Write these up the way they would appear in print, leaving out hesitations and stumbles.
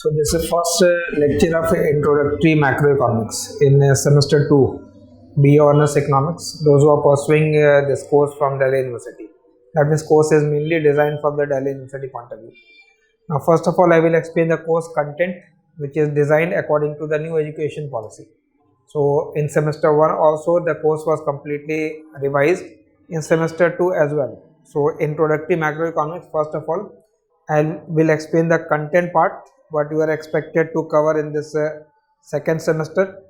So this is first lecture of Introductory Macroeconomics in semester 2, B Honors Economics. Those who are pursuing this course from Delhi University. That means course is mainly designed from the Delhi University point of view. Now first of all I will explain the course content, which is designed according to the new education policy. So in semester 1 also the course was completely revised, in semester 2 as well. So Introductory Macroeconomics, first of all I will explain the content part, what you are expected to cover in this second semester.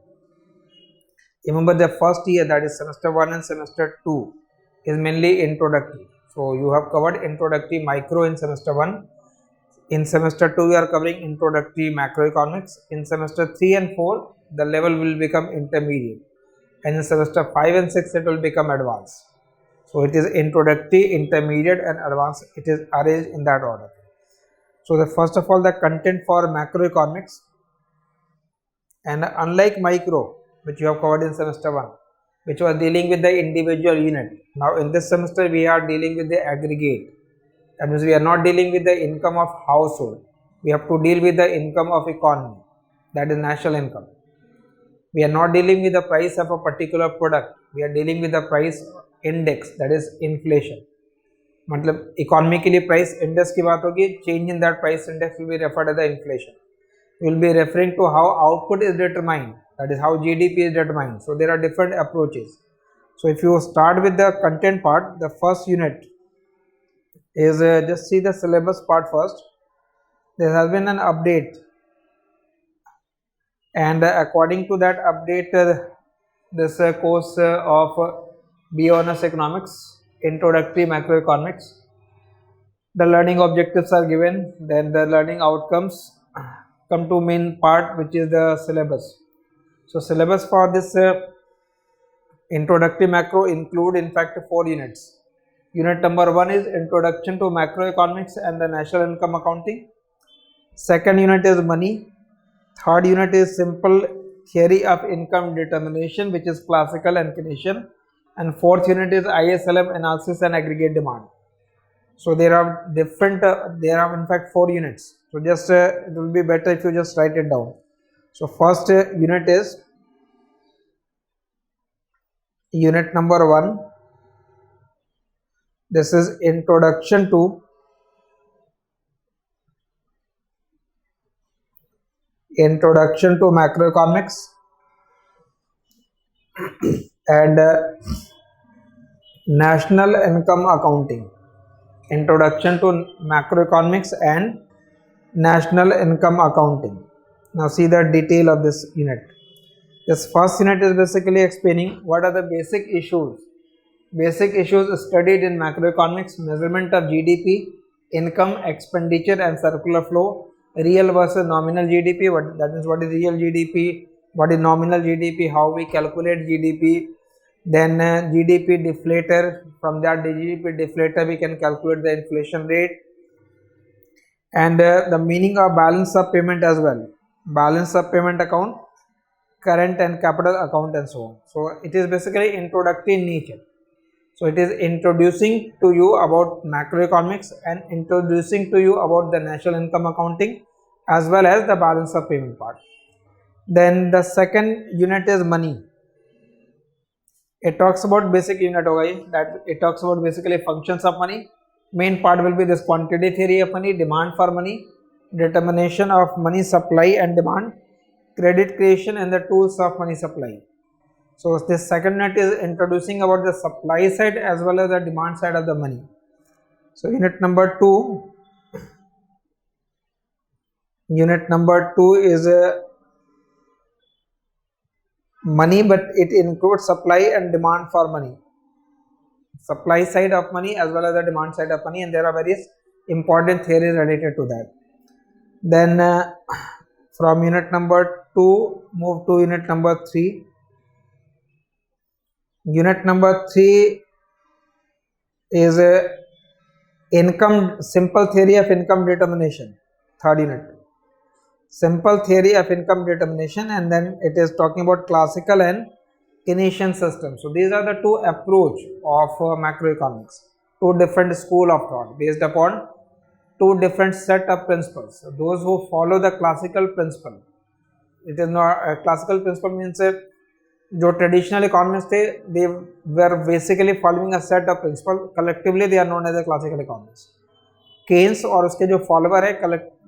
Remember the first year, that is semester 1 and semester 2 is mainly introductory. So you have covered introductory micro in semester 1. In semester 2 you are covering introductory macroeconomics. In semester 3 and 4 the level will become intermediate, and in semester 5 and 6 it will become advanced. So it is introductory, intermediate and advanced. It is arranged in that order. So the first of all the content for macroeconomics, and unlike micro which you have covered in semester 1, which was dealing with the individual unit, now in this semester we are dealing with the aggregate. That means we are not dealing with the income of household, we have to deal with the income of economy, that is national income. We are not dealing with the price of a particular product, we are dealing with the price index, that is inflation. मतलब economy के लिए price index की बात होगी, change in that price index will be referred as the inflation. Will be referring to how output is determined, that is how GDP is determined. So there are different approaches. So if you start with the content part, the first unit is just see the syllabus part first. There has been an update, and according to that update this course of B Honors Economics, Introductory Macroeconomics, the learning objectives are given, then the learning outcomes come to main part, which is the syllabus. So syllabus for this introductory macro include in fact 4 units. Unit number 1 is Introduction to Macroeconomics and the National Income Accounting. Second unit is Money. Third unit is Simple Theory of Income Determination, which is Classical and Keynesian. And fourth unit is ISLM Analysis and Aggregate Demand. So there are different, there are in fact 4 units. So just it will be better if you just write it down. So first unit is unit number 1. This is Introduction to Macroeconomics and National Income Accounting. Introduction to Macroeconomics and National Income Accounting. Now see the detail of this unit. This first unit is basically explaining what are the basic issues studied in macroeconomics: measurement of GDP, income, expenditure and circular flow, real versus nominal GDP, that means what is real GDP, what is nominal GDP, how we calculate GDP, then GDP deflator, from that GDP deflator we can calculate the inflation rate, and the meaning of balance of payment as well, balance of payment account, current and capital account and so on. So it is basically introductory in nature. So it is introducing to you about macroeconomics and introducing to you about the national income accounting as well as the balance of payment part. Then the second unit is money. It talks about basic unit hoga ye, that it talks about basically functions of money. Main part will be this quantity theory of money, demand for money, determination of money supply and demand, credit creation and the tools of money supply. So this second unit is introducing about the supply side as well as the demand side of the money. So unit number 2 is money, but it includes supply and demand for money, supply side of money as well as the demand side of money, and there are various important theories related to that. Then from unit number 2 move to unit number 3. Unit number 3 is simple theory of income determination. Third unit, simple theory of income determination, and then it is talking about classical and Keynesian system. So these are the two approach of macroeconomics, two different school of thought based upon two different set of principles. Those who follow the classical principle, it is not classical principle means जो traditional economist थे they were basically following a set of principle, collectively they are known as a classical economist. Keynes और उसके जो follower है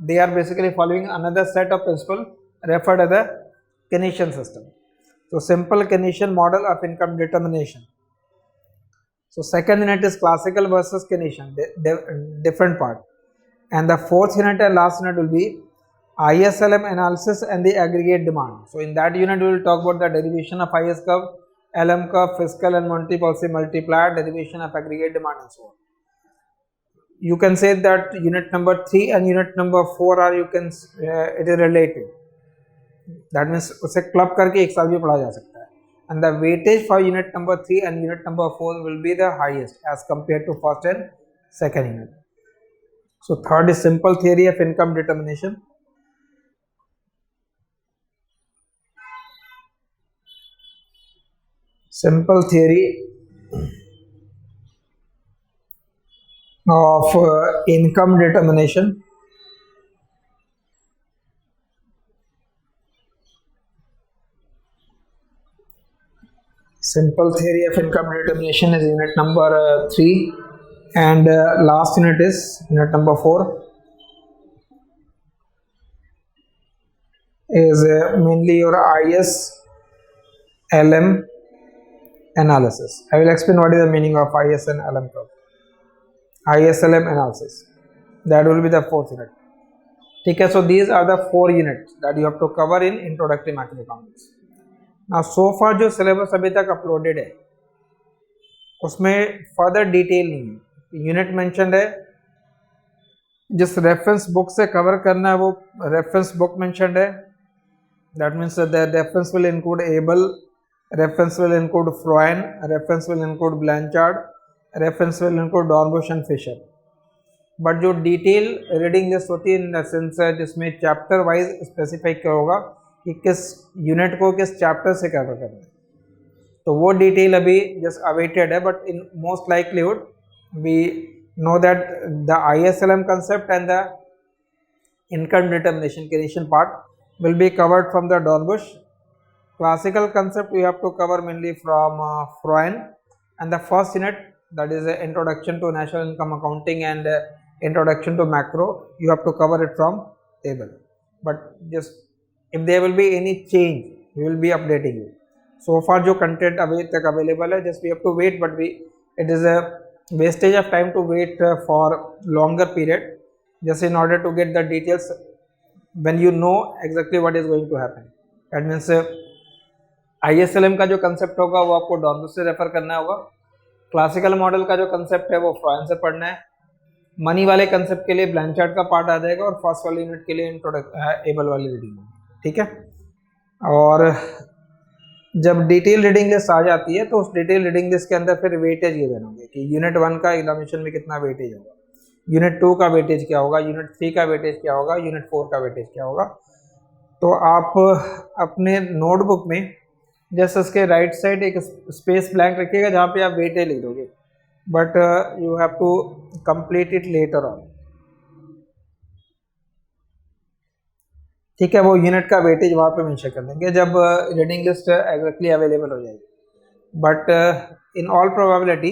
they are basically following another set of principle referred as the Keynesian system. So simple Keynesian model of income determination. So second unit is classical versus Keynesian, different part. And the fourth unit and last unit will be ISLM analysis and the aggregate demand. So in that unit we will talk about the derivation of IS curve, LM curve, fiscal and monetary policy multiplier, derivation of aggregate demand and so on. You can say that unit number 3 and unit number 4 are it is related. That means उसे club करके एक साल भी पढ़ा जा सकता है. And the weightage for unit number 3 and unit number 4 will be the highest as compared to first and second unit. So third is simple theory of income determination. Simple theory of income determination. Simple theory of income determination is unit number 3 and last unit is unit number 4 is mainly your IS LM analysis. I will explain what is the meaning of IS and LM curve. ISLM analysis, that will be the fourth unit. Okay, so these are the 4 units that you have to cover in introductory macroeconomics. Now so far जो syllabus अभी तक uploaded है उसमें further detail नहीं है. Unit mentioned है, जिस reference book से कवर करना है वो रेफरेंस बुक मेंशनड है. That means the reference will include Abel, reference will include Froyen, reference will include Blanchard, reference will include Dornbusch and Fischer. But जो डिटेल रीडिंग लिस्ट होती है in the sense जिसमें chapter wise specify किया होगा कि किस unit को किस चैप्टर से कवर करना है, तो वो डिटेल अभी जस्ट अवेटेड है. But in most likelihood we know that the ISLM concept and the income determination Keynesian part will be covered from the Dornbusch. Classical concept we have to cover mainly from Freund, and the first unit, that is introduction to national income accounting and introduction to macro, you have to cover it from table. But just if there will be any change we will be updating you. So far जो content अभी तक available है, just we have to wait, but it is a wastage of time to wait for longer period just in order to get the details when you know exactly what is going to happen. That means ISLM का जो concept होगा वो आपको डॉर्बुश से refer करना होगा. Classical model का जो कंसेप्ट है वो फ्रॉयन से पढ़ना है. मनी वाले कंसेप्ट के लिए ब्लैंचार्ड का पार्ट आ जाएगा और फर्स्ट वाली यूनिट के लिए एबल वाली रीडिंग होगी. ठीक है, और जब डिटेल रीडिंग लिस्ट आ जाती है तो उस डिटेल रीडिंग लिस्ट के अंदर फिर वेटेज ये बनोगे कि यूनिट 1 का एग्जामिनेशन में कितना वेटेज होगा, यूनिट 2 का वेटेज क्या होगा, यूनिट 3 का वेटेज क्या होगा, यूनिट 4 का वेटेज क्या होगा. तो आप अपने नोटबुक में जस्ट उसके राइट साइड एक स्पेस ब्लैंक रखिएगा जहाँ पे आप वेटेज लिख दोगे, but you have to complete it later on. ठीक है, वो यूनिट का वेटेज वहाँ पे मेंशन कर देंगे जब रीडिंग लिस्ट एग्जैक्टली अवेलेबल हो जाएगी. But in all probability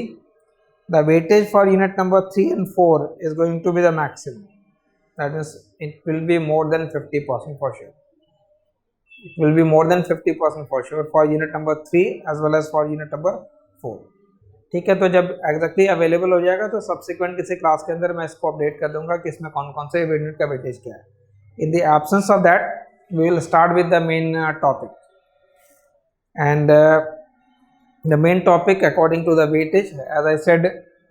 the weightage for unit number 3 and 4 is going to be the maximum. That means it will be more than 50% for sure. It will be more than 50% for sure for unit number 3 as well as for unit number 4. ठीक है, तो जब exactly available हो जाएगा तो subsequent किसी class के अंदर मैं इसको अपडेट कर दूंगा कि इसमें कौन कौन से यूनिट का वेटेज क्या है. In the absence of that, we will start with the main topic. And the main topic according to the weightage, as I said,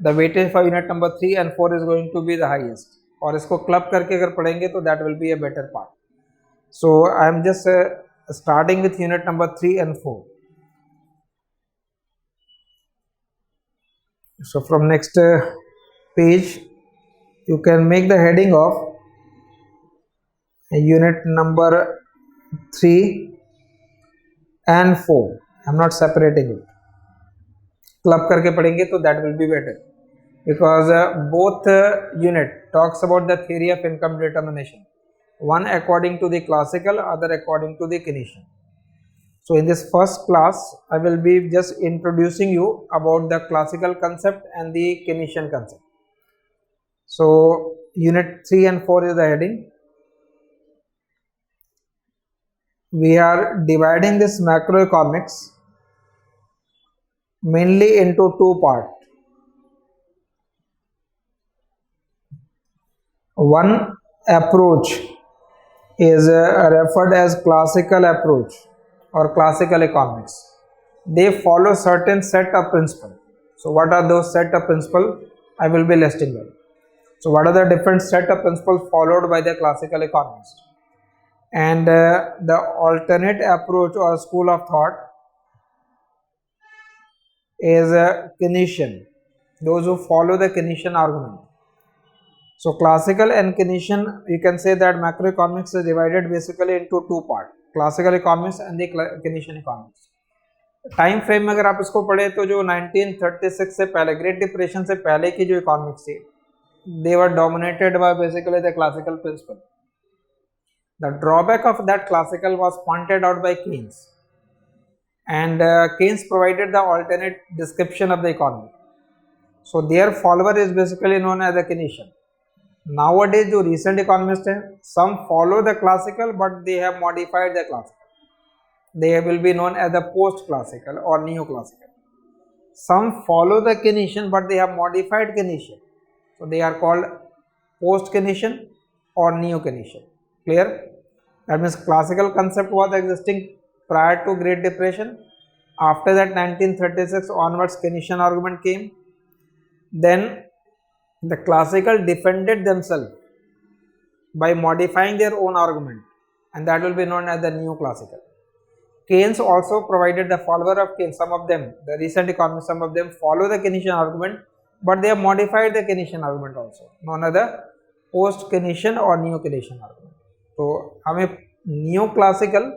the weightage for unit number 3 and 4 is going to be the highest. और इसको club करके अगर पढ़ेंगे तो that will be a better part. So I am just starting with unit number 3 and 4. So from next page, you can make the heading of unit number 3 and 4. I am not separating it. Club करके पढ़ेंगे तो that will be better. because both unit talks about the theory of income determination, one according to the classical, other according to the Keynesian. So in this first class I will be just introducing you about the classical concept and the Keynesian concept. So unit 3 and 4 is the heading. We are dividing this macroeconomics mainly into two parts. One approach is referred as classical approach or classical economics. They follow certain set of principles. So what are those set of principles? I will be listing them. So what are the different set of principles followed by the classical economists? And the alternate approach or school of thought is Keynesian, those who follow the Keynesian argument. So classical and Keynesian, you can say that macroeconomics is divided basically into two parts, classical economics and the Keynesian economics. Time frame में अगर आप इसको पढ़े तो जो 1936 से पहले great depression से पहले की जो इकोनॉमिक्स थी, they were dominated by basically the classical principle. The drawback of that classical was pointed out by Keynes, and Keynes provided the alternate description of the economy. So their follower is basically known as the Keynesian. Nowadays जो recent economists हैं, some follow the classical but they have modified the classical. They will be known as the post-classical or neoclassical. Some follow the Keynesian but they have modified Keynesian. So they are called post-Keynesian or neo-Keynesian. Clear? That means classical concept was existing prior to Great Depression. After that 1936 onwards Keynesian argument came. Then the classical defended themselves by modifying their own argument, and that will be known as the neoclassical. Keynes also provided the follower of Keynes, some of them, the recent economists, some of them follow the Keynesian argument, but they have modified the Keynesian argument also, known as the post-Keynesian or neo-Keynesian argument. तो हमें neoclassical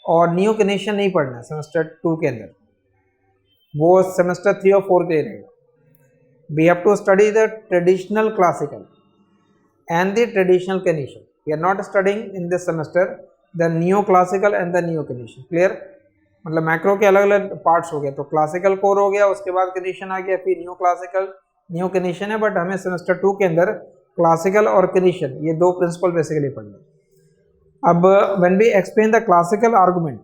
और neo-Keynesian नहीं पढ़ना है semester 2 के अंदर, वो semester 3 और 4 के लिए रहेगा. We have to study the traditional classical and the traditional Keynesian. We are not studying in this semester the neoclassical and the neo-Keynesian. Clear? मतलब मैक्रो के अलग अलग पार्ट्स हो गए, तो क्लासिकल कोर हो गया, उसके बाद Keynesian आ गया, फिर न्यू Keynesian है, बट हमें सेमेस्टर 2 के अंदर क्लासिकल और Keynesian ये दो प्रिंसिपल बेसिकली पढ़ने. अब when we explain the classical argument,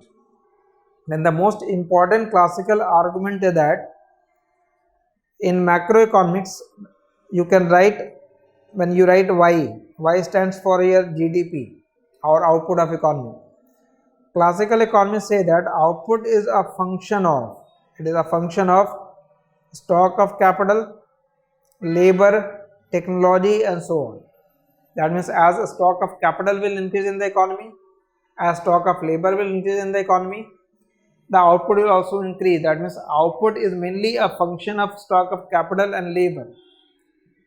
then the most important classical argument is that in macroeconomics you can write, when you write y stands for your GDP or output of economy. Classical economists say that output is a function of, it is a function of stock of capital, labor, technology and so on. That means as stock of capital will increase in the economy, as stock of labor will increase in the economy, the output will also increase. That means output is mainly a function of stock of capital and labor.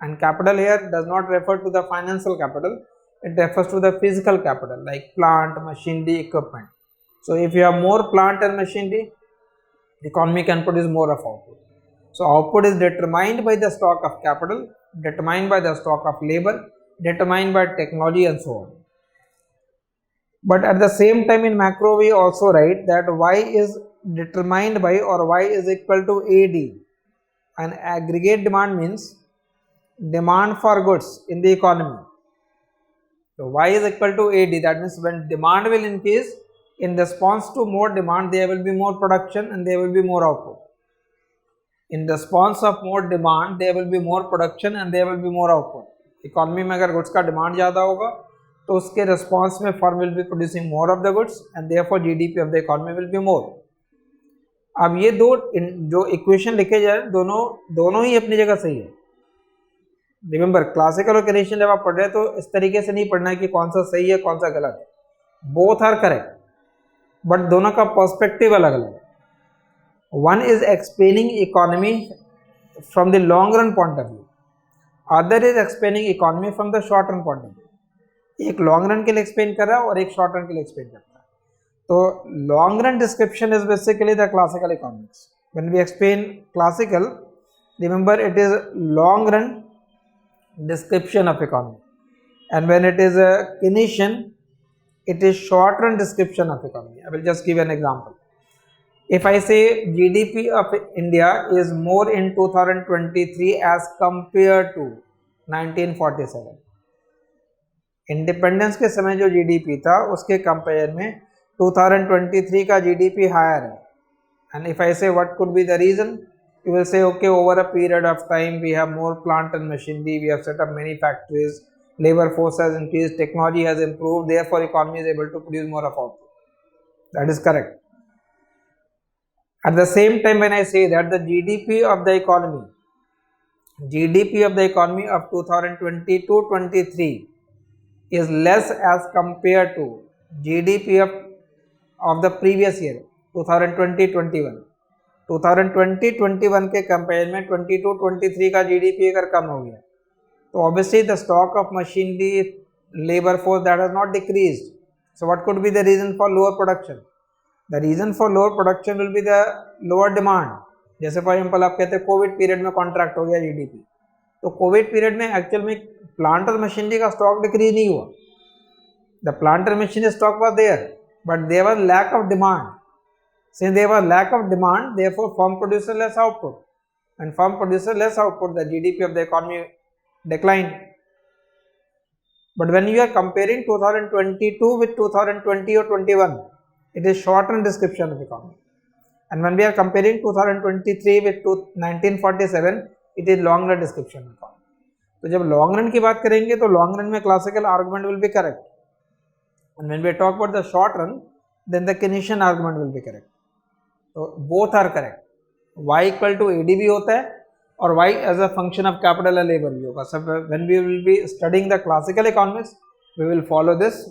And capital here does not refer to the financial capital, it refers to the physical capital like plant, machinery, equipment. So if you have more plant and machinery, the economy can produce more of output. So output is determined by the stock of capital, determined by the stock of labor, determined by technology and so on. But at the same time in macro we also write that y is determined by or y is equal to AD. An aggregate demand means demand for goods in the economy. So y is equal to AD, that means when demand will increase, in response to more demand there will be more production and there will be more output. In response of more demand there will be more production and there will be more output. Economy में अगर goods का demand ज़्यादा होगा तो उसके response में firm will be producing more of the goods and therefore GDP of the economy will be more. अब ये दो जो equation लिखे जाए दोनों ही अपनी जगह सही है. रिमेंबर क्लासिकल और Keynesian जब आप पढ़ रहे हैं तो इस तरीके से नहीं पढ़ना है कि कौन सा सही है कौन सा गलत है. बोथ आर करेक्ट बट दोनों का पर्सपेक्टिव अलग अलग है. One is explaining economy from the long run point of view, other is explaining economy from the short run point of view. एक लॉन्ग रन के लिए एक्सप्लेन कर रहा है और एक शॉर्ट रन के लिए एक्सप्लेन करता है. तो long run description is basically the classical economics. When we explain classical remember it is long run description of economy, and when it is a Keynesian, it is short run description of economy. I will just give an example. If I say GDP of India is more in 2023 as compared to 1947, independence के समय जो GDP था उसके compare में 2023 का GDP higher है. And if I say what could be the reason, you will say, okay, over a period of time we have more plant and machinery, we have set up many factories, labor force has increased, technology has improved, therefore economy is able to produce more of output. That is correct. At the same time, when I say that the GDP of the economy of 2022-23 is less as compared to GDP of the previous year 2020-21, 2020-21 के compare में 22-23 का GDP अगर कम हो गया तो obviously the stock of machinery, labour force, that has not decreased. So what could be the reason for lower production? The reason for lower production will be the lower demand. जैसे for example आप कहते हैं Covid period में contract हो गया GDP, तो Covid period में actual में प्लांट और मशीनरी का स्टॉक डिक्रीज नहीं हुआ. द प्लांट और machinery stock was there, but there was lack of demand. Since there was lack of demand, therefore firm produces less output, and firm produces less output, the GDP of the economy declined. But when you are comparing 2022 with 2020 or 21, it is short-run description of economy. And when we are comparing 2023 with 1947, it is long-run description of economy. तो जब long run की बात करेंगे तो long run में classical argument will be correct, and when we talk about the short run, then the Keynesian argument will be correct. तो both are correct. y equal to AD भी होता है और y as a function of capital and labour भी होगा. सब when we will be studying the classical economics we will follow this.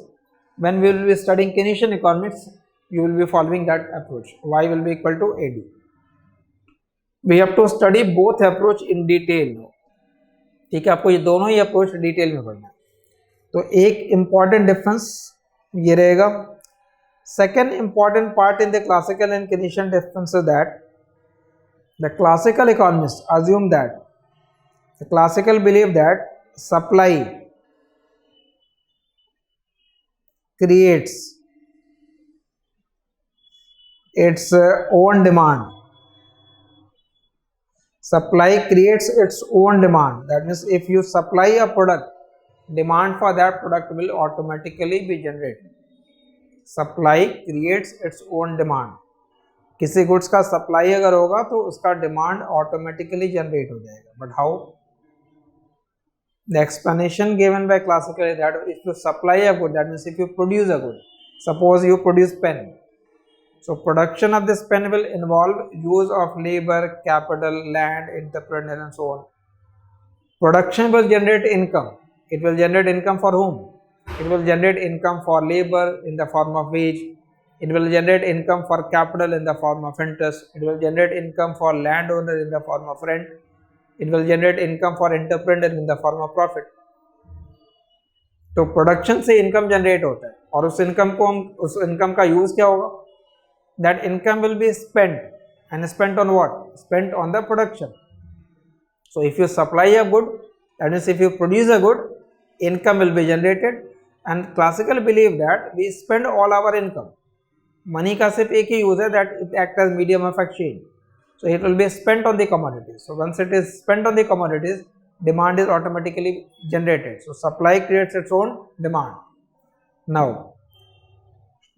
When we will be studying Keynesian economics you will be following that approach. y will be equal to AD. We have to study both approach in detail. ठीक है, आपको ये दोनों ही approach detail में पढ़ना है. तो एक इंपॉर्टेंट डिफरेंस ये रहेगा. Second important part in the classical and Keynesian difference is that the classical economists assume that the classical believe that supply creates its own demand. Supply creates its own demand. That means if you supply a product, demand for that product will automatically be generated. Supply creates its own demand. किसी goods का supply अगर होगा तो उसका demand automatically generate हो जाएगा. But how? The explanation given by classical is that if you supply a good, that means if you produce a good, suppose you produce pen, so production of this pen will involve use of labour, capital, land, entrepreneur and so on. Production will generate income. It will generate income for whom? It will generate income for labor in the form of wage. It will generate income for capital in the form of interest. It will generate income for landowner in the form of rent. It will generate income for entrepreneur in the form of profit. तो production से income generate होता है और उस income का use क्या होगा? That income will be spent, and spent on what? Spent on the production. So if you supply a good, that means if you produce a good, income will be generated. And classical believe that we spend all our income. Money का सिर्फ एक ही use है, that it act as medium of exchange. So it will be spent on the commodities. So once it is spent on the commodities, demand is automatically generated. So supply creates its own demand. Now,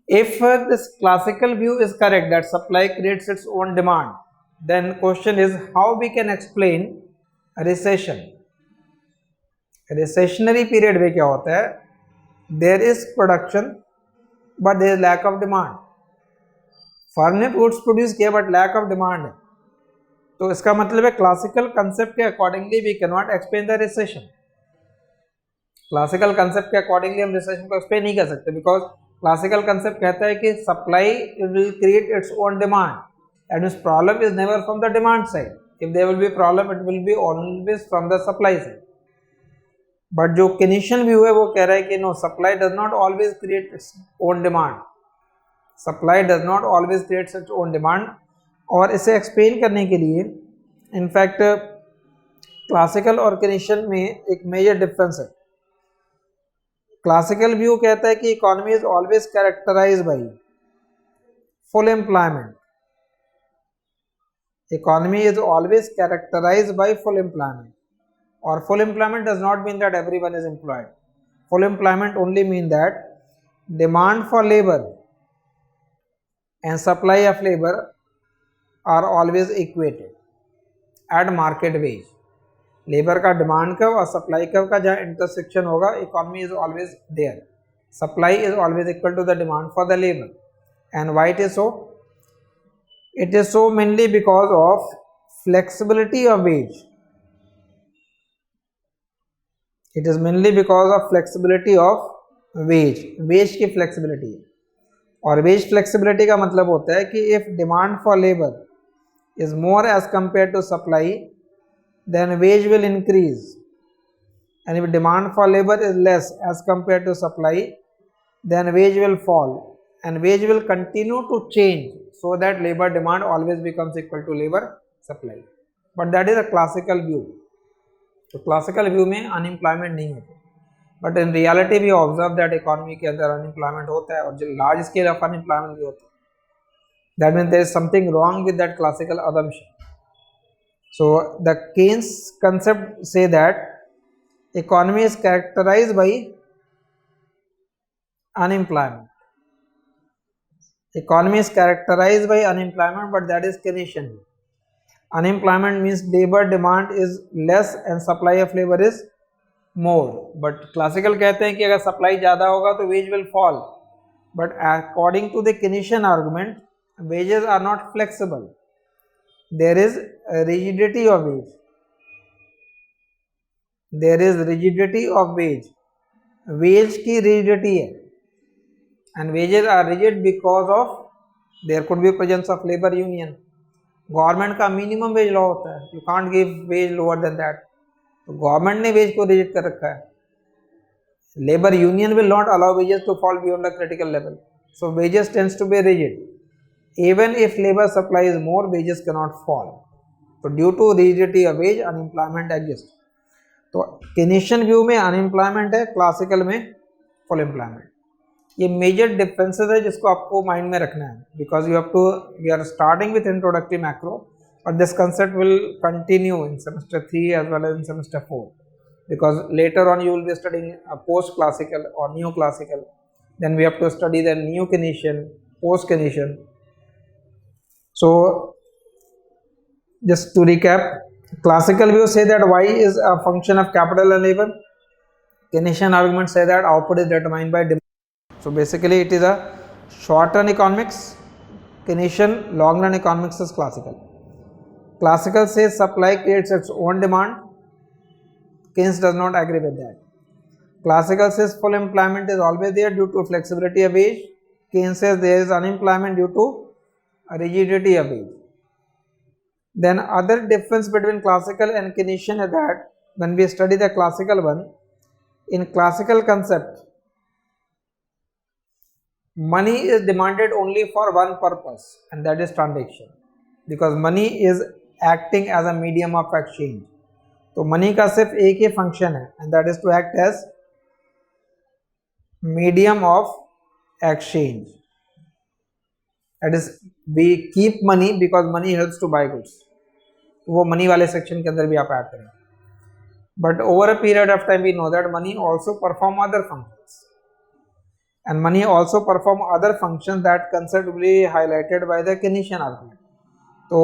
if this classical view is correct that supply creates its own demand, then question is how we can explain a recession. Recessionary period में क्या होता है? There is production but there is lack of demand. Firm ने goods produce किया but lack of demand है. तो इसका मतलब है क्लासिकल कंसेप्ट के accordingly we can not explain the recession. Classical concept के अकॉर्डिंगली हम रिसेशन को एक्सप्लेन नहीं कर सकते, बिकॉज क्लासिकल कंसेप्ट कहता है कि supply will create its own demand. That means problem is never from the demand side. If there will be problem, it will be always from the supply side. But जो Keynesian view है वो कह रहा है कि no, supply does not always create its own demand. Supply does not always create its own demand. और इसे explain करने के लिए इनफैक्ट क्लासिकल और केनेशियन में एक मेजर डिफरेंस है। क्लासिकल व्यू कहता है कि economy is always characterised by full employment. Economy is always characterized by full employment, or full employment does not mean that everyone is employed. Full employment only mean that demand for labor and supply of labor are always equated at market wage. Labour का demand कब और supply कब का जहाँ intersection होगा, economy is always there, supply is always equal to the demand for the labour. And why it is so? It is so mainly because of flexibility of wage. It is mainly because of flexibility of wage. Wage की flexibility है, और wage flexibility का मतलब होता है कि if demand for labor is more as compared to supply, then wage will increase, and if demand for labor is less as compared to supply, then wage will fall, and wage will continue to change so that labor demand always becomes equal to labor supply. But that is a classical view. तो classical view में unemployment नहीं होता, but in reality we observe that economy के अंदर unemployment होता है और जो large scale of unemployment भी होता है. That means there is something wrong with that classical assumption. So the Keynes concept say that economy is characterized by unemployment. Economy is characterized by unemployment, but that is Keynesian. Unemployment means labor demand is less and supply of labor is more. But classical कहते हैं कि अगर supply ज़्यादा होगा तो wage will fall. But according to the Keynesian argument, wages are not flexible. There is rigidity of wage. There is rigidity of wage. Wage की rigidity है. And wages are rigid because of there could be presence of labor union. Government का minimum wage law होता है, you can't give wage lower than that. तो government ने wage को rigid कर रखा है. Labour union will not allow wages to fall beyond the critical level, so wages tends to be rigid. Even if labour supply is more, wages can not fall. तो due to rigidity of wage unemployment exist. तो Keynesian view में unemployment है, classical में full employment. ये major differences है जिसको आपको mind में रखना है, because you have to, we are starting with introductory macro, और this concept will continue in semester 3 as well as in semester 4, because later on you will be studying post classical or neo classical, then we have to study the neo Keynesian, post Keynesian. So just to recap, classical view say that y is a function of capital and labor. Keynesian argument say that output is determined by demand. So basically it is a short run economics, Keynesian long run economics is classical. Classical says supply creates its own demand. Keynes does not agree with that. Classical says full employment is always there due to flexibility of wage. Keynes says there is unemployment due to rigidity of wage. Then other difference between classical and Keynesian is that when we study the classical one, in classical concept, money is demanded only for one purpose, and that is transaction, because money is acting as a medium of exchange. तो money का सिर्फ एक ही function है, and that is to act as medium of exchange. That is we keep money because money helps to buy goods. वो money वाले section के अंदर भी आप ऐड करें. But over a period of time we know that money also perform other functions, and money also perform other functions that concept will be highlighted by the Keynesian argument. So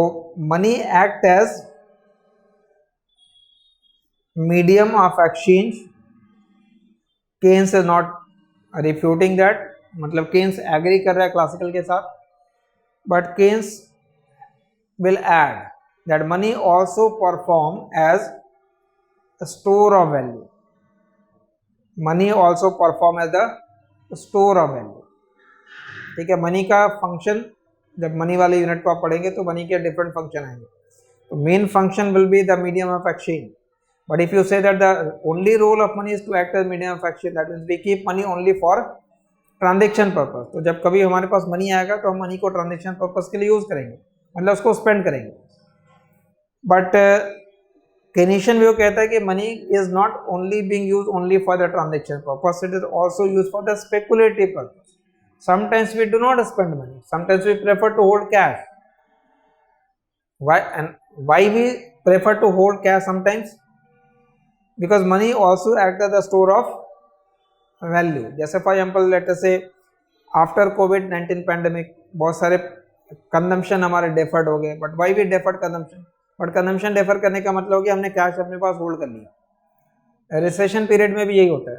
money act as medium of exchange. Keynes is not refuting that, मतलब Keynes agree कर रहा है classical के साथ, but Keynes will add that money also perform as a store of value. Money also perform as the store of value. ठीक है, money का function, जब मनी वाले यूनिट को आप पढ़ेंगे तो मनी के डिफरेंट फंक्शन आएंगे. तो main function will be the medium of exchange. But if you say that the only role of money is to act as medium of exchange, that means we keep money only for transaction purpose. तो जब कभी हमारे पास money आएगा तो हम money को transaction purpose के लिए यूज करेंगे, मतलब उसको स्पेंड करेंगे. बट Keynesian view कहता है कि money is not only being used only for the transaction purpose, it is also used for the speculative purpose. Sometimes we do not spend money, sometimes we prefer to hold cash. Why we prefer to hold cash sometimes? Because money also acts as a store of value. जैसे for example let us say after COVID-19 pandemic बहुत सारे consumption हमारे deferred हो गए, but why we deferred consumption? But consumption defer करने का मतलब हो कि हमने कैश अपने पास होल्ड कर लिया. रिसेशन पीरियड में भी यही होता है.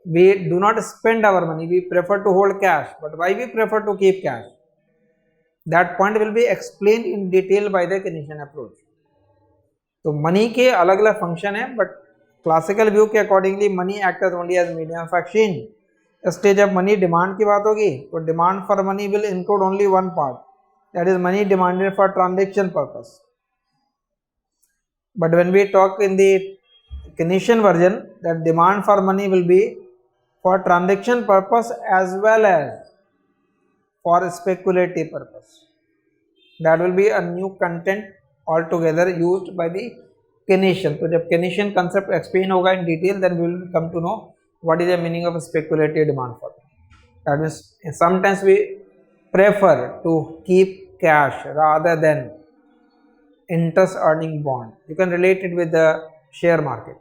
We do not spend our money, we prefer to hold cash. But why we prefer to keep cash? That point will be explain in detail by the Keynesian approach. तो money के अलग अलग function है, but classical view के accordingly money act as only as medium of exchange. Stage of money demand की बात होगी तो demand for money will include only one part, that is money demanded for transaction purpose. But when we talk in the Keynesian version, that demand for money will be for transaction purpose as well as for speculative purpose. That will be a new content altogether used by the Keynesian. तो जब Keynesian concept explain होगा in detail, then we will come to know what is the meaning of speculative demand for money. That means sometimes we prefer to keep cash rather than interest earning bond. You can relate it with the share market.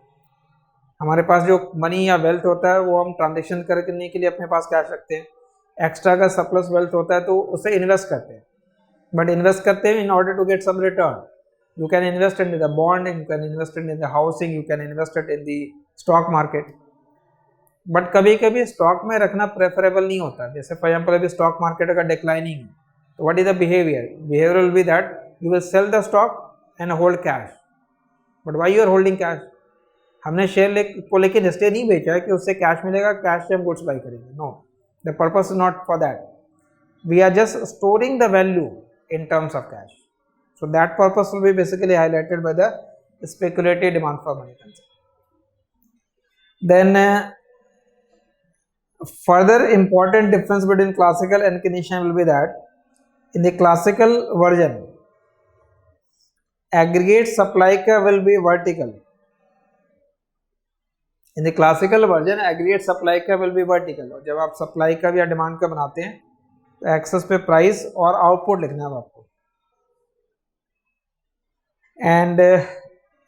हमारे पास जो money या wealth होता है वो हम transaction करने के लिए अपने पास कैश रखते हैं. एक्स्ट्रा का सरप्लस वेल्थ होता है तो उसे इन्वेस्ट करते हैं, बट इन्वेस्ट करते हैं in order to get some return. You can invest in the bond, you can invest in the housing, you can invest in the stock market. But कभी कभी स्टॉक में रखना प्रेफरेबल नहीं होता. जैसे फॉर एग्जाम्पल अभी स्टॉक मार्केट अगर declining है तो what is the behaviour will be that you will sell the stock and hold cash. But why you are holding cash? हमने शेयर को लेके इसलिए नहीं बेचा है कि उससे कैश मिलेगा, कैश से हम गुड्स बाई करेंगे. No, the purpose is not for that. We are just storing the value in terms of cash. So that purpose will be basically highlighted by the speculative demand for money concept. Then further important difference between classical and Keynesian will be that in the classical version aggregate supply curve will be vertical. In the classical version aggregate supply curve will be vertical. और जब आप supply curve या demand curve बनाते हैं तो access पे price और output लिखना है आपको. And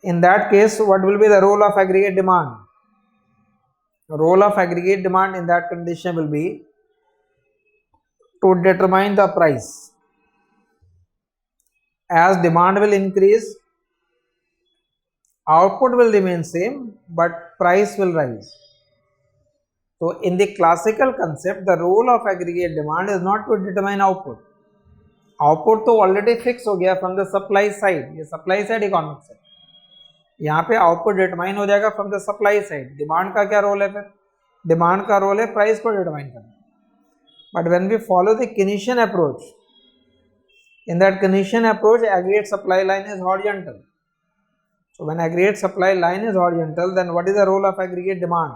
in that case what will be the role of aggregate demand? Role of aggregate demand in that condition will be to determine the price. As demand will increase, output will remain same but price will rise. So in the classical concept the role of aggregate demand is not to determine output. Output तो already fix हो गया from the supply side. ये supply side economics है. यहाँ पे output determine हो जाएगा from the supply side. Demand का क्या रोल है? फिर डिमांड का रोल है प्राइस को डिटरमाइन करना. But when we follow the Keynesian approach, in that Keynesian approach aggregate supply line is horizontal. So when aggregate supply line is horizontal then what is the role of aggregate demand?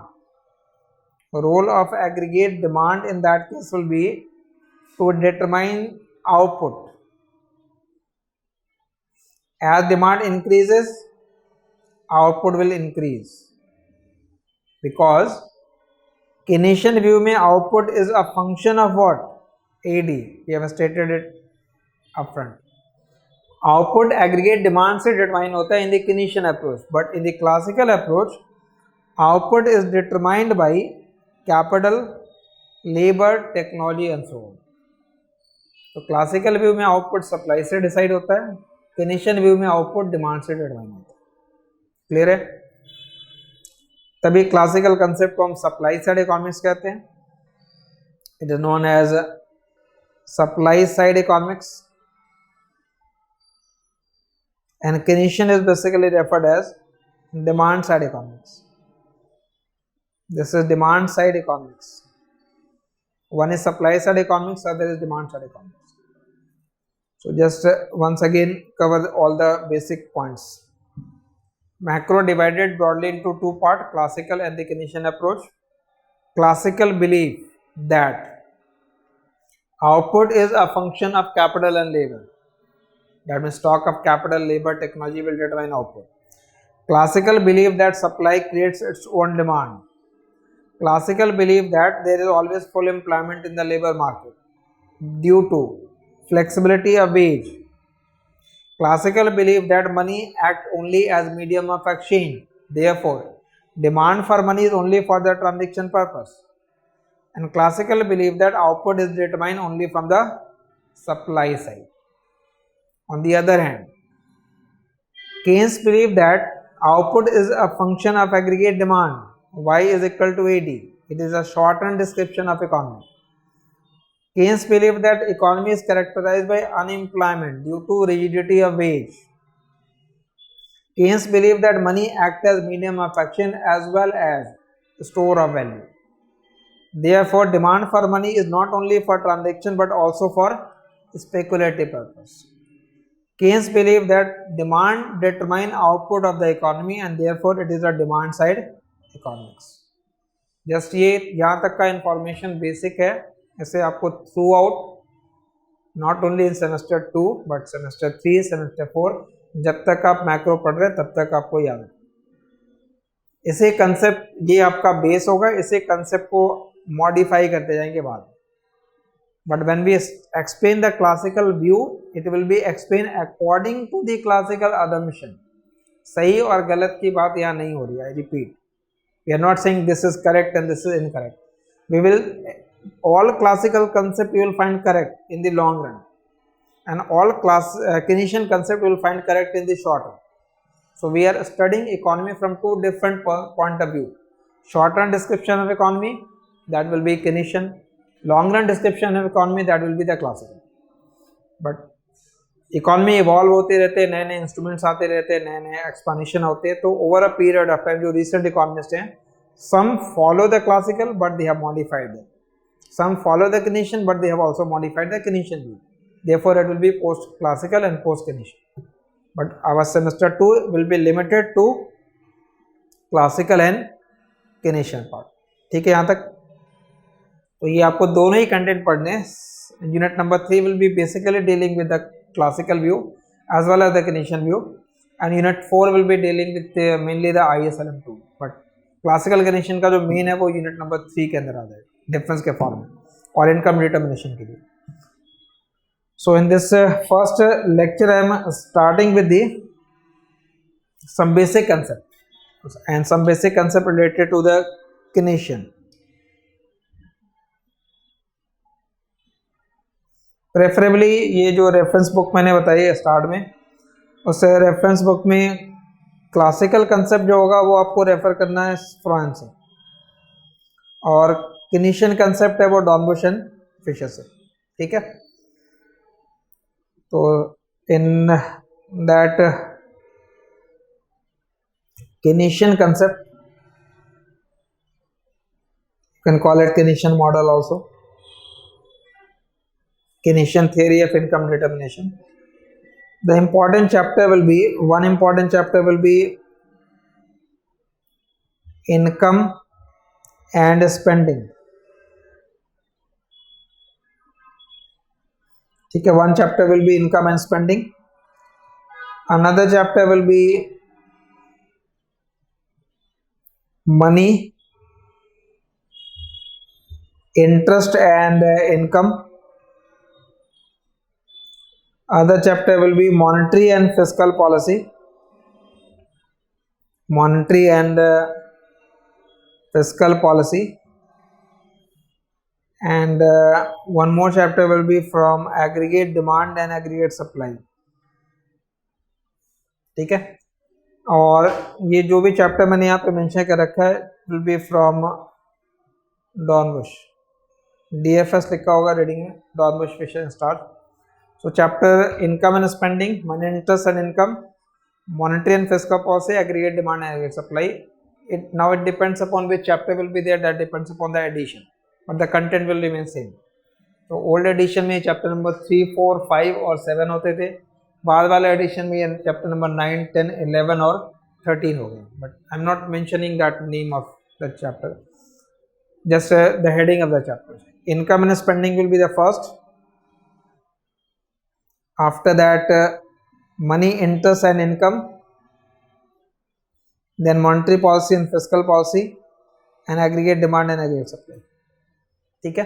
Role of aggregate demand in that case will be to determine output. As demand increases output will increase, because Keynesian view में output is a function of what? AD. We have stated it upfront. Output aggregate demand से determine होता है in the Keynesian approach, but in the classical approach output is determined by capital, labor, technology and so on. तो classical view में output supply से decide होता है, Keynesian view में output demand से determine होता है. क्लियर है? तभी क्लासिकल कंसेप्ट को हम सप्लाई साइड इकोनॉमिक्स कहते हैं. It is known as supply side economics and Keynesian is basically referred as demand side economics. This is demand side economics. One is supply side economics, other is demand side economics. So just once again cover all the basic points. Macro divided broadly into two parts, classical and the Keynesian approach. Classical believe that output is a function of capital and labor. That means stock of capital, labor, technology will determine output. Classical belief that supply creates its own demand. Classical belief that there is always full employment in the labor market due to flexibility of wage. Classical belief that money acts only as medium of exchange. Therefore, demand for money is only for the transaction purpose. And classical belief that output is determined only from the supply side. On the other hand, Keynes believed that output is a function of aggregate demand. Y is equal to AD. It is a shortened description of economy. Keynes believed that economy is characterized by unemployment due to rigidity of wage. Keynes believed that money acts as medium of action as well as store of value. Therefore, demand for money is not only for transaction but also for speculative purpose. Keynes believed that demand determines output of the economy and therefore it is a demand side economics. Just ये यहाँ तक का information basic है, इसे आपको through out not only in semester 2 but semester 3 semester 4 जब तक आप मैक्रो पढ़ रहे तब तक आपको याद है. इसे कंसेप्ट ये आपका बेस होगा, इसे कंसेप्ट को मॉडिफाई करते जाएंगे बाद में. But when we explain the classical view, it will be explained according to the classical assumption. सही और गलत की बात यहाँ नहीं हो रही है. I repeat, we are not saying this is correct and this is incorrect. We will all classical concept you will find correct in the long run, and all Keynesian concept you will find correct in the short run. So we are studying economy from two different point of view. Short run description of economy, that will be Keynesian. Long run description of economy, that will be the classical. But economy evolve होते रहते, नए नए instruments आते रहते, नए नए expansion होते हैं. तो over a period of time जो recent economists हैं, some follow the classical but they have modified them. Some follow the Keynesian but they have also modified the Keynesian view. Therefore, it will be post classical and post Keynesian. But our semester 2 will be limited to classical and Keynesian part. ठीक है यहाँ तक. तो ये आपको दोनों ही content पढ़ने हैं. Unit number 3 will be basically dealing with the classical view as well as the Keynesian view, and unit 4 will be dealing with mainly the ISLM 2. But classical Keynesian का जो मेन है वो यूनिट नंबर 3 के अंदर आ जाएगा difference के form में और इनकम डिटर्मिनेशन के लिए. So in this first lecture I am starting with the some basic concept and some basic concept related to the Keynesian. Preferably ये जो रेफरेंस बुक मैंने बताई है स्टार्ट में, उस रेफरेंस बुक में क्लासिकल कंसेप्ट जो होगा वो आपको रेफर करना है फ्रांस से, और Keynesian कंसेप्ट है वो डॉनबुश एंड फिशर से. ठीक है. तो इन that Keynesian concept, you can call it Keynesian model also, Keynesian theory of income determination. The important chapter will be, one important chapter will be income and spending. ठीक है. One chapter will be income and spending. Another chapter will be money, interest and income. Other chapter will be monetary and fiscal policy. Monetary and fiscal policy. And one more chapter will be from aggregate demand and aggregate supply. ठीक है. और ये जो भी chapter मैंने यहाँ पे mention कर रखा है will be from Dornbusch. DFS लिखा होगा रीडिंग में, Dornbusch Fischer and Startz. So chapter income and spending, money, interest and income, monetary and fiscal policy, aggregate demand and aggregate supply. Now it depends upon which chapter will be there, that depends upon the edition, but the content will remain same. तो old addition में chapter number 3, 4, 5 और 7 होते थे. बाद वाले addition में chapter number 9, 10, 11 और 13 हो गए. But I am not mentioning that name of the chapter, just the heading of the chapter. Income and spending will be the first. After that, money, interest and income. then monetary policy and fiscal policy, and aggregate demand and aggregate supply. ठीक है,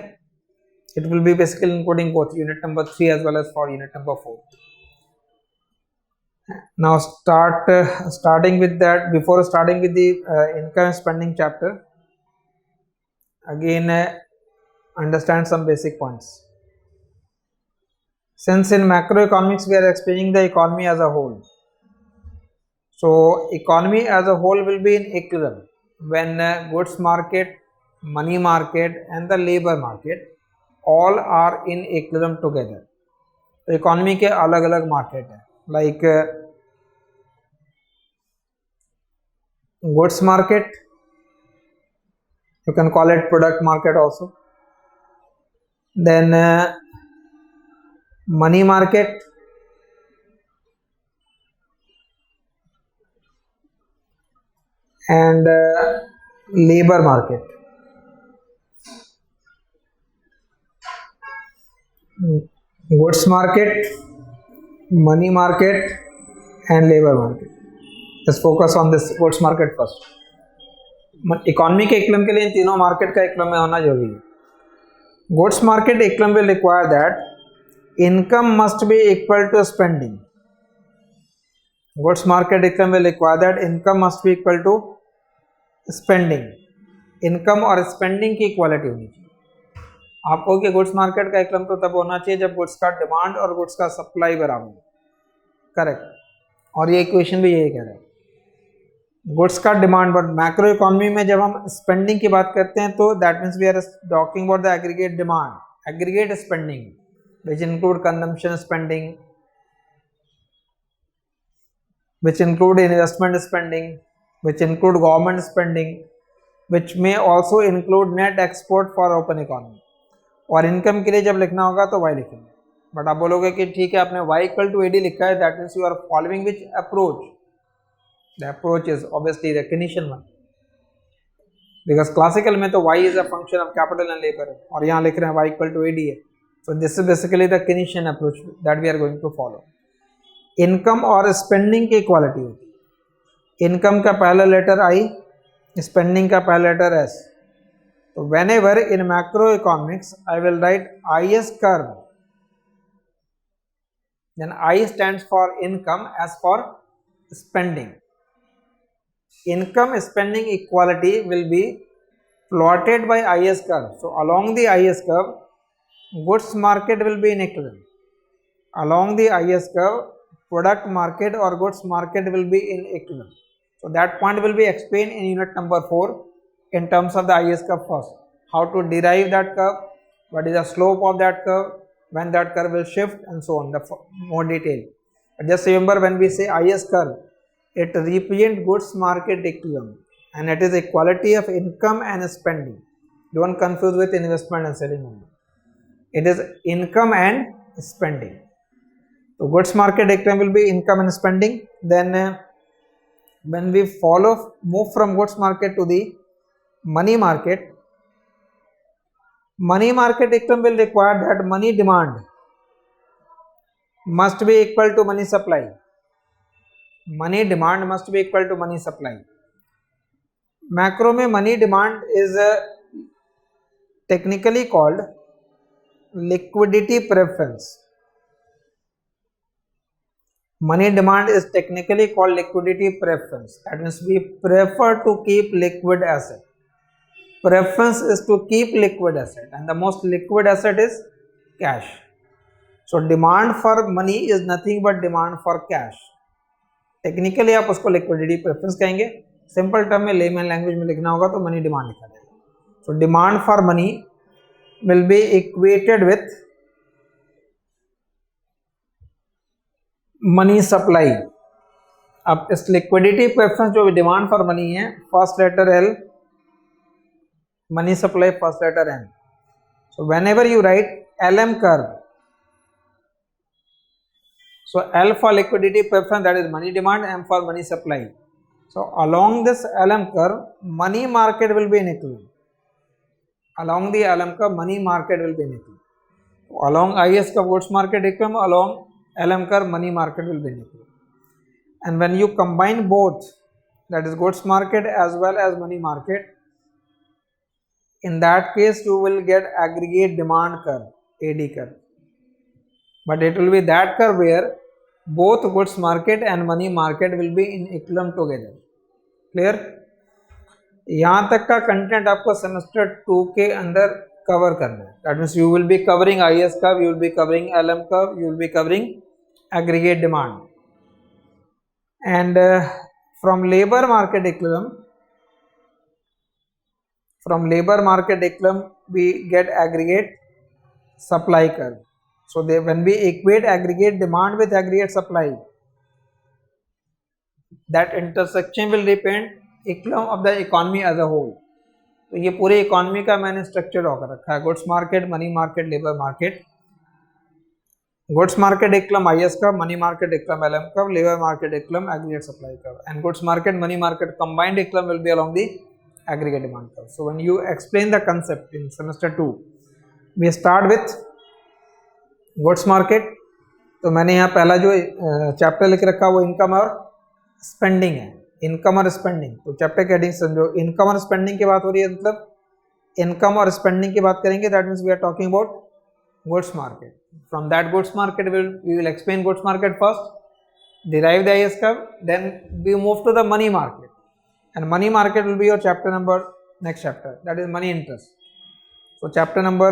it will be basically including both unit number 3 as well as for unit number 4. Now starting with that, before starting with the income spending chapter, again understand some basic points. Since in macroeconomics we are explaining the economy as a whole, so economy as a whole will be in equilibrium when goods market, money market and the labor market all are in equilibrium together. तो economy के अलग अलग market है, like goods market, you can call it product market also, then money market, and labor market. Goods market, money market and labor market. Let's focus on this goods market first. Economy के equilibrium के लिए इन तीनों market का equilibrium में होना जरूरी है. Goods market equilibrium will require that income must be equal to spending. Goods market equilibrium will require that income must be equal to spending. Income और स्पेंडिंग की इक्वालिटी होनी चाहिए. आप कहो कि गुड्स मार्केट का इक्विलिब्रियम तो तब होना चाहिए जब गुड्स का डिमांड और गुड्स का सप्लाई बराबर हो. करेक्ट, और ये इक्वेशन भी यही कह रहा है. गुड्स का डिमांड, बट मैक्रो इकोनॉमी में जब हम स्पेंडिंग की बात करते हैं तो that means we are talking about the aggregate demand, aggregate spending which include consumption spending, which include investment spending, which include government spending, which may also include net export for open economy. और income के लिए जब लिखना होगा तो y लिखेंगे. But आप बोलोगे कि ठीक है आपने y equal to AD लिखा है, that means you are following which approach? The approach is obviously recognition one, because classical में तो y is a function of capital and labor है, और यहाँ लिख रहे हैं y equal to AD है. So this is basically the Keynesian approach that we are going to follow. Income और स्पेंडिंग की इक्वालिटी होती है. इनकम का पहला लेटर आई, स्पेंडिंग का पहला लेटर एस. तो whenever in macro economics I will write I S curve, then I stands for income, S for spending. Income spending equality will be plotted by I S curve. So along the I S curve goods market will be in equilibrium. Along the I S curve product market or goods market will be in equilibrium. So that point will be explained in unit number 4 in terms of the IS curve first. How to derive that curve, what is the slope of that curve, when that curve will shift and so on, the more detail. But just remember when we say IS curve, it represents goods market equilibrium and it is equality of income and spending. Don't confuse with investment and selling only. It is income and spending. So goods market equilibrium will be income and spending. Then when we move from goods market to the money market equilibrium will require that money demand must be equal to money supply. Money demand must be equal to money supply. Macro में money demand is technically called liquidity preference. Money demand is technically called liquidity preference. That means we prefer to keep liquid asset. Preference is to keep liquid asset, and the most liquid asset is cash. So demand for money is nothing but demand for cash. Technically आप उसको liquidity preference कहेंगे. Simple term में layman language में लिखना होगा तो money demand लिखा जाएगा. So demand for money will be equated with money supply. अब इस लिक्विडिटी प्रेफरेंस जो डिमांड फॉर मनी है, first letter L, money supply first letter M. So whenever you write L M curve, so L for liquidity preference that is money demand, M for money supply. So along this L M curve money market will be in equilibrium. Along the L M curve money market will be in equilibrium. Along I S curve goods market equilibrium, along LM curve money market will be in equilibrium. And when you combine both, that is goods market as well as money market. In that case, you will get aggregate demand curve, AD curve. But it will be that curve where both goods market and money market will be in equilibrium together. Clear? यहाँ तक का content आपको semester 2 के अंदर cover करना है. That means you will be covering IS curve, you will be covering LM curve, you will be covering aggregate demand. And from labor market equilibrium, we get aggregate supply curve. So when we equate aggregate demand with aggregate supply, that intersection will depend equilibrium of the economy as a whole. तो ये पूरे economy का मैंने structure होकर रखा है. Goods market, money market, labour market. Goods market equilibrium IS curve, money market equilibrium LM curve, labour market equilibrium aggregate supply curve, and goods market, money market combined equilibrium will be along the aggregate demand curve. So when you explain the concept in semester 2, we start with goods market. तो मैंने यहाँ पहला जो chapter लिख रखा वो income और spending है. इनकम और स्पेंडिंग. तो चैप्टर के हेडिंग समझो. इनकम और स्पेंडिंग की बात हो रही है, मतलब इनकम और स्पेंडिंग की बात करेंगे. That means we are talking about goods market. From that goods market we will explain goods market first, derive the IS curve, then we move to the money market, and money market will be your chapter number, next chapter, that is money interest. So chapter number,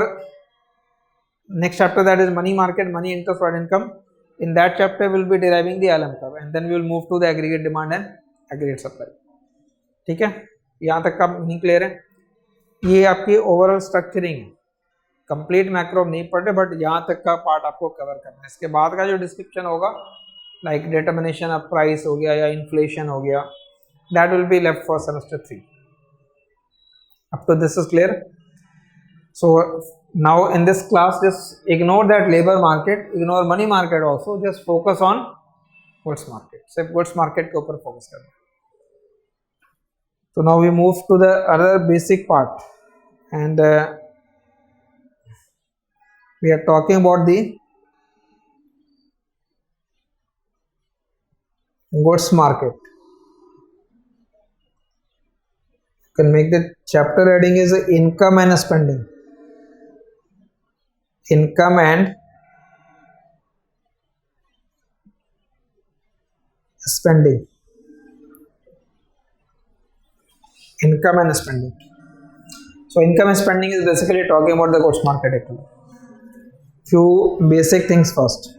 next chapter, that is money market, money interest or income. In that chapter we will be deriving the LM curve, and then we will move to the aggregate demand and aggregate supply. ठीक है, यहाँ तक का meaning clear है. ये आपकी overall structuring है. Complete macro नहीं पढ़े, बट यहाँ तक का पार्ट आपको कवर करना है. इसके बाद का जो डिस्क्रिप्शन होगा, लाइक डिटर्मिनेशन ऑफ प्राइस हो गया या इन्फ्लेशन हो गया, that will be left for semester 3. Up to this is clear. So now in this class, just ignore that labor market, ignore money market also, just focus on goods market. सिर्फ goods market के ऊपर focus करना. So now we move to the other basic part, and we are talking about the goods market. You can make the chapter heading is income and spending. Income and spending. Income and spending. So income and spending is basically talking about the goods market equilibrium. Few basic things first.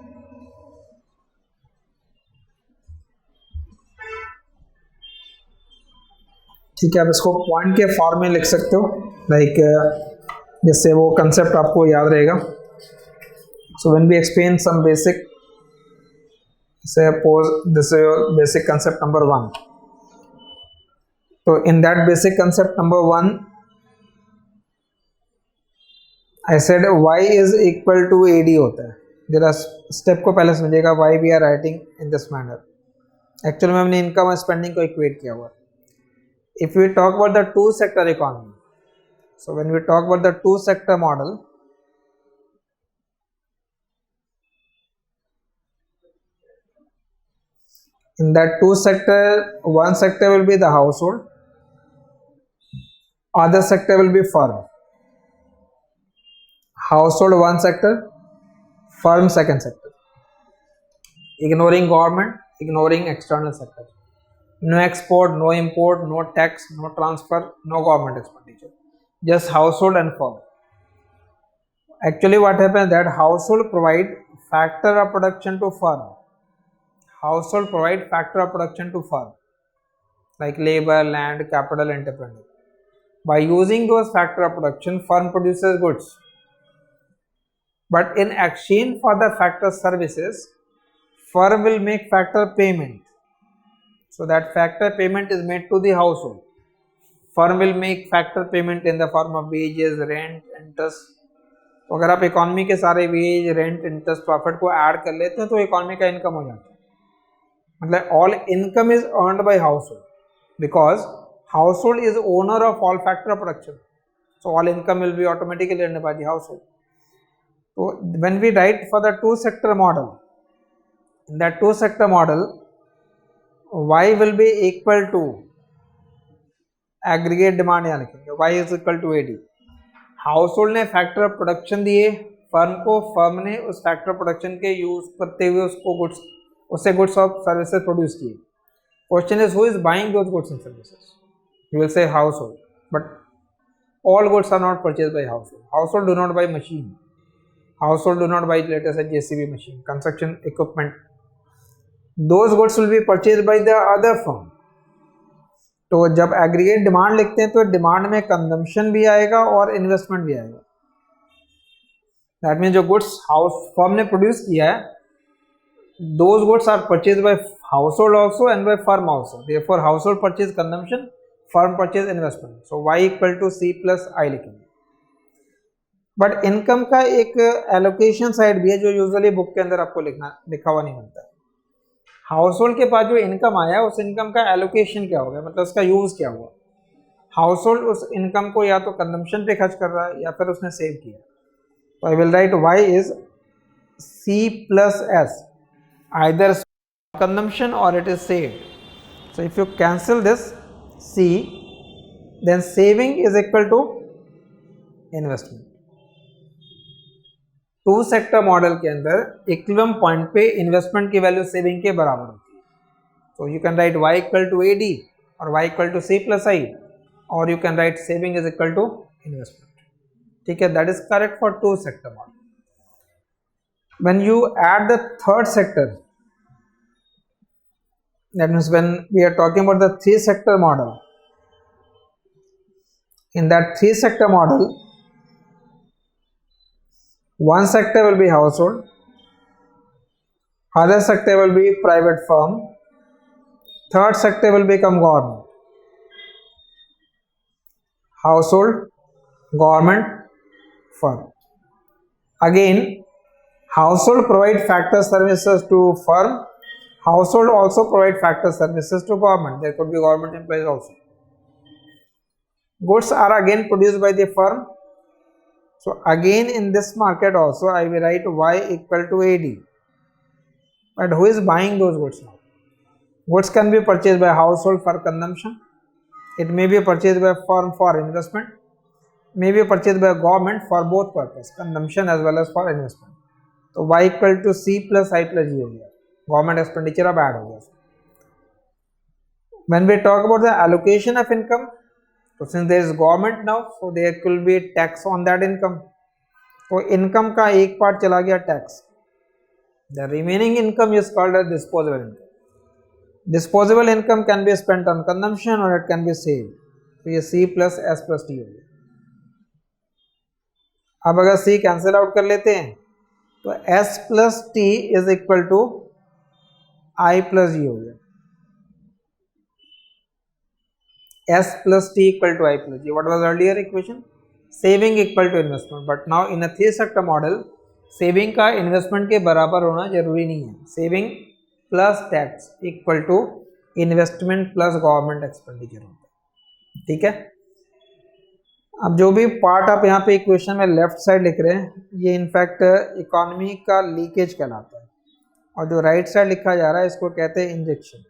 ठीक है, आप इसको point के form में लिख सकते हो, like जिससे वो कंसेप्ट आपको याद रहेगा. So when we explain some basic, suppose this is your basic concept number 1. So in that basic concept number 1, I said y is equal to AD होता है. जरा स्टेप को पहले समझिएगा, why we are writing in this manner. Actually में हमने income और spending को इक्वेट किया हुआ. If we talk about the two sector economy, so when we talk about the two sector model, in that two sector, one sector will be the household, other sector will be firm. Household one sector, firm second sector. Ignoring government, ignoring external sector. No export, no import, no tax, no transfer, no government expenditure. Just household and firm. Actually what happens that household provide factor of production to firm. Household provide factor of production to firm, like labor, land, capital, entrepreneur. By using those factor of production, firm produces goods. But in exchange for the factor services, firm will make factor payment. So that factor payment is made to the household. Firm will make factor payment in the form of wages, rent, interest. तो अगर आप economy के सारे veg, rent, interest, profit को add कर लेते हैं तो इकोनॉमी का इनकम हो जाता है. मतलब all income is earned bye household, because household is owner of all factor of production. So all income will be automatically earned by the household. So when we write for the two sector model, in that two sector model, y will be equal to aggregate demand यहाँ लिखेंगे, y is equal to AD। Household ने factor of production दिए firm को, firm ने उस factor of production के use करते हुए उसको गुड्स, उससे गुड्स और सर्विसेज प्रोड्यूस किए। Question is who is buying those goods and services? You will say household, but all goods are not purchased by household. Household do not buy machine. Household do not buy, let us say, JCB machine, construction equipment. Those goods will be purchased by the other firm. तो जब aggregate demand लिखते हैं तो demand में consumption भी आएगा और investment भी आएगा। दैट मीन जो गुड्स हाउस फर्म ने प्रोड्यूस किया है, those goods are purchased by household also and by firm also. Therefore, household purchase consumption, firm purchase investment, so y equal to C plus I लिखेंगे। But income का एक allocation side भी है जो usually book के अंदर आपको लिखा हुआ नहीं मिलता है। हाउस होल्ड के पास जो इनकम आया उस इनकम का एलोकेशन क्या होगा, मतलब उसका यूज क्या हुआ। हाउस होल्ड उस इनकम को या तो कंजम्पशन पे खर्च कर रहा है या फिर उसने सेव किया। तो I will write y is C plus S, either consumption और it is saved. So if you cancel this C, then saving is equal to investment. Two sector model के अंदर इक्विलिब्रियम पॉइंट पे investment की value saving के बराबर होती है। तो you can write y equal to AD और y equal to C plus I, और you can write saving is equal to investment. ठीक है, that is correct for two sector model. When you add the third sector, that means when we are talking about the three sector model, in that three sector model, one sector will be household, other sector will be private firm, third sector will become government. Household, government, firm. Again, household provide factor services to firm, household also provide factor services to government. There could be government employees also. Goods are again produced by the firm. So again in this market also I will write y equal to AD. But who is buying those goods now? Goods can be purchased by household for consumption. It may be purchased by firm for investment. May be purchased by government for both purpose, consumption as well as for investment. तो y equal to C plus I plus G हो गया। Government expenditure अब add हो गया। When we talk about the allocation of income, so since there is government now, so there will be tax on that income. तो income का एक part चला गया tax. The remaining income is called as disposable income. Disposable income can be spent on consumption or it can be saved. तो ये C plus S plus T हो गया। अब अगर C कैंसिल आउट कर लेते हैं तो S plus T is equal to I plus G हो गया। S plus T equal to I plus G. What was earlier equation? Saving equal to investment. But now in a three sector model, saving का investment के बराबर होना जरूरी नहीं है। Saving plus tax equal to investment plus government expenditure होता है। ठीक है, अब जो भी पार्ट आप यहाँ पे इक्वेशन में लेफ्ट साइड लिख रहे हैं, ये इनफैक्ट इकोनॉमी का लीकेज कहलाता है, और जो राइट साइड लिखा जा रहा है इसको कहते हैं injection.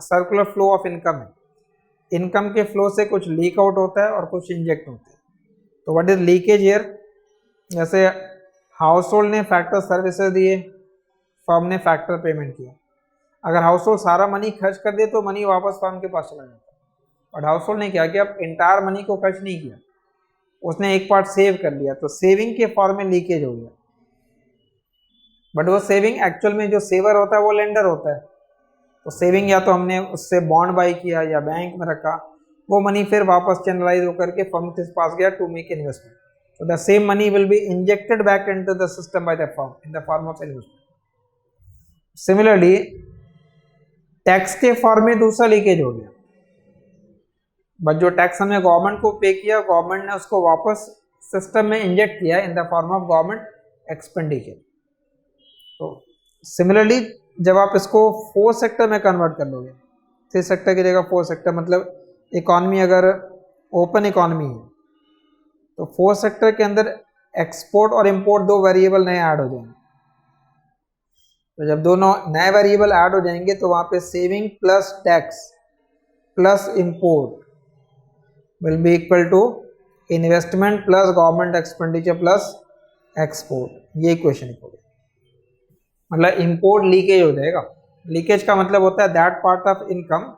Circular flow of income है, इनकम के फ्लो से कुछ लीक आउट होता है और कुछ इंजेक्ट होता है। तो व्हाट इज लीकेज हियर? जैसे हाउस होल्ड ने फैक्टर सर्विसेज दिए, फर्म ने फैक्टर पेमेंट किया। अगर हाउस होल्ड सारा मनी खर्च कर दे तो मनी वापस फर्म के पास चला जाता है, बट हाउस होल्ड ने क्या किया, अब इंटायर मनी को खर्च नहीं किया, उसने एक पार्ट सेव कर लिया, तो सेविंग के फॉर्म में लीकेज हो गया। बट वो सेविंग एक्चुअल में जो सेवर होता है वो लेंडर होता है। तो सेविंग या तो हमने उससे बॉन्ड बाई किया या बैंक में रखा, वो मनी फिर वापस चैनलाइज होकर के फर्म के पास गया to make investment. So the same money will be injected back into the system by the firm in the form of investment. Similarly, tax के फॉर्म में दूसरा लीकेज हो गया, बट जो टैक्स हमने गवर्नमेंट को पे किया, गवर्नमेंट ने उसको वापस सिस्टम में इंजेक्ट किया in the form of government expenditure. तो सिमिलरली जब आप इसको फोर्थ सेक्टर में कन्वर्ट कर लोगे, थ्री सेक्टर की जगह फोर्थ सेक्टर, मतलब इकॉनमी अगर ओपन इकॉनमी है तो फोर्थ सेक्टर के अंदर एक्सपोर्ट और इंपोर्ट दो वेरिएबल नए ऐड हो जाएंगे। तो जब दोनों नए वेरिएबल ऐड हो जाएंगे तो वहां पे saving plus tax plus import will be equal to investment plus government expenditure plus export. ये इक्वेशन हो गई. मतलब इम्पोर्ट लीकेज हो जाएगा. लीकेज का मतलब होता है that part of income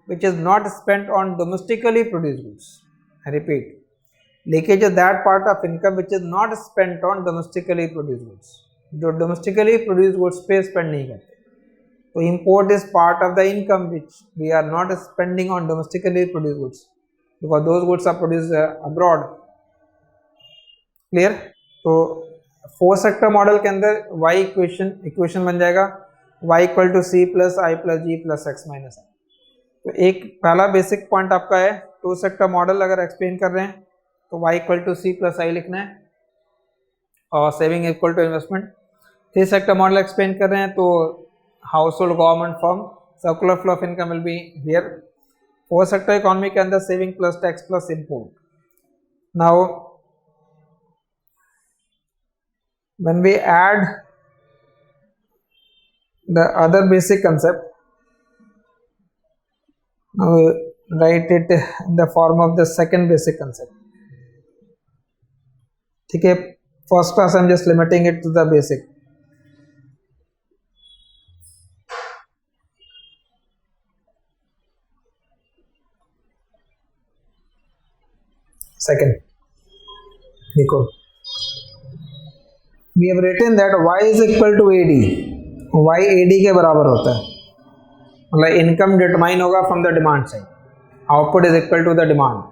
which is not spent on domestically produced goods. I repeat, leakage is that part of income which is not spent on domestically produced goods. जो domestically produced goods पे spend नहीं करते. तो import is part of the income which we are not spending on domestically produced goods because those goods are produced abroad. Clear? तो four sector model के अंदर y equation बन जाएगा y equal to C plus I plus G plus X minus I. तो एक पहला basic point आपका है टू सेक्टर मॉडल अगर एक्सप्लेन कर रहे हैं तो y equal to C plus I लिखना है और saving equal to investment. Three sector model explain कर रहे हैं तो household government firm circular flow of income will be here. Four sector economy के अंदर saving plus tax plus import. Now when we add the other basic concept, now we write it in the form of the second basic concept. ठीक है, first class I'm just limiting it to the basic. Second, देखो we have written that y is equal to AD. y AD के बराबर होता है. मतलब income determine होगा from the demand side. Output is equal to the demand.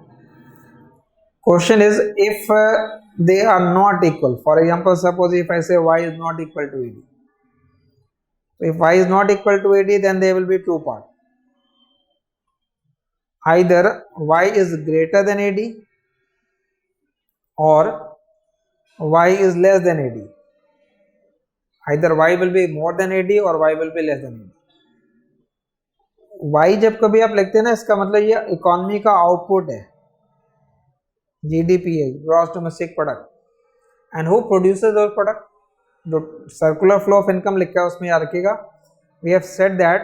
Question is if they are not equal. For example suppose if I say y is not equal to AD. If y is not equal to AD then there will be two parts. Either y is greater than AD or y is less than AD. Either y will be more than AD or y will be less than AD. y जब कभी आप लिखते हैं ना इसका मतलब ये economy का आउटपुट है. जीडीपी है, gross domestic product. And who produces those product. जो सर्कुलर फ्लो ऑफ इनकम लिखा है उसमें याद रखिएगा we have said that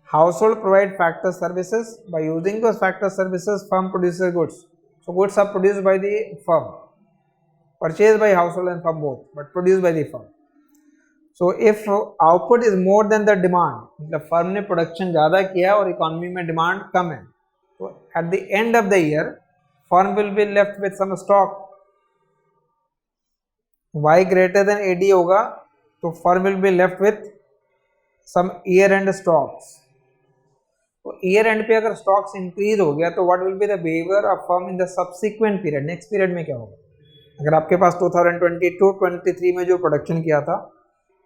household provide factor services. By using those factor services firm produces goods. So goods are produced by the firm, purchased by household and firm both, but produced by the firm. So if output is more than the demand, मतलब firm ने production ज़्यादा किया और economy में demand कम है, तो at the end of the year, firm will be left with some stock. Y greater than AD होगा तो firm will be left with some year end stocks. तो ईयर एंड पे अगर स्टॉक्स इंक्रीज हो गया तो what will be the behaviour of firm in the subsequent period. Next period में क्या होगा. अगर आपके पास 2022-23 में जो प्रोडक्शन किया था,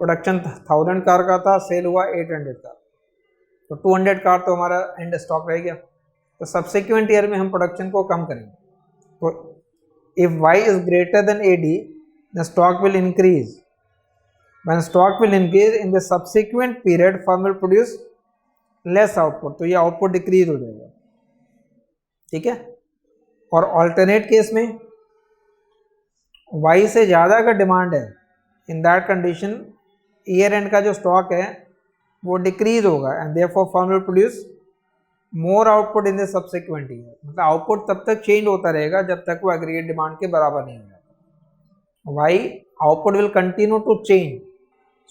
प्रोडक्शन 1000 कार का था, सेल हुआ 800 कार, तो 200 कार तो हमारा एंड स्टॉक रह गया. तो सब्सिक्वेंट ईयर में हम प्रोडक्शन को कम करेंगे. तो if y is greater than AD the stock will increase. When stock will increase in the subsequent period firm will produce less output. तो ये आउटपुट डिक्रीज हो जाएगा. ठीक है. और ऑल्टरनेट केस में y से ज़्यादा अगर डिमांड है, in that condition year and का जो स्टॉक है वो डिक्रीज होगा and therefore firm will produce more output in the subsequent year. मतलब आउटपुट तब तक चेंज होता रहेगा जब तक वो एग्रीगेट डिमांड के बराबर नहीं होगा. y output will continue to change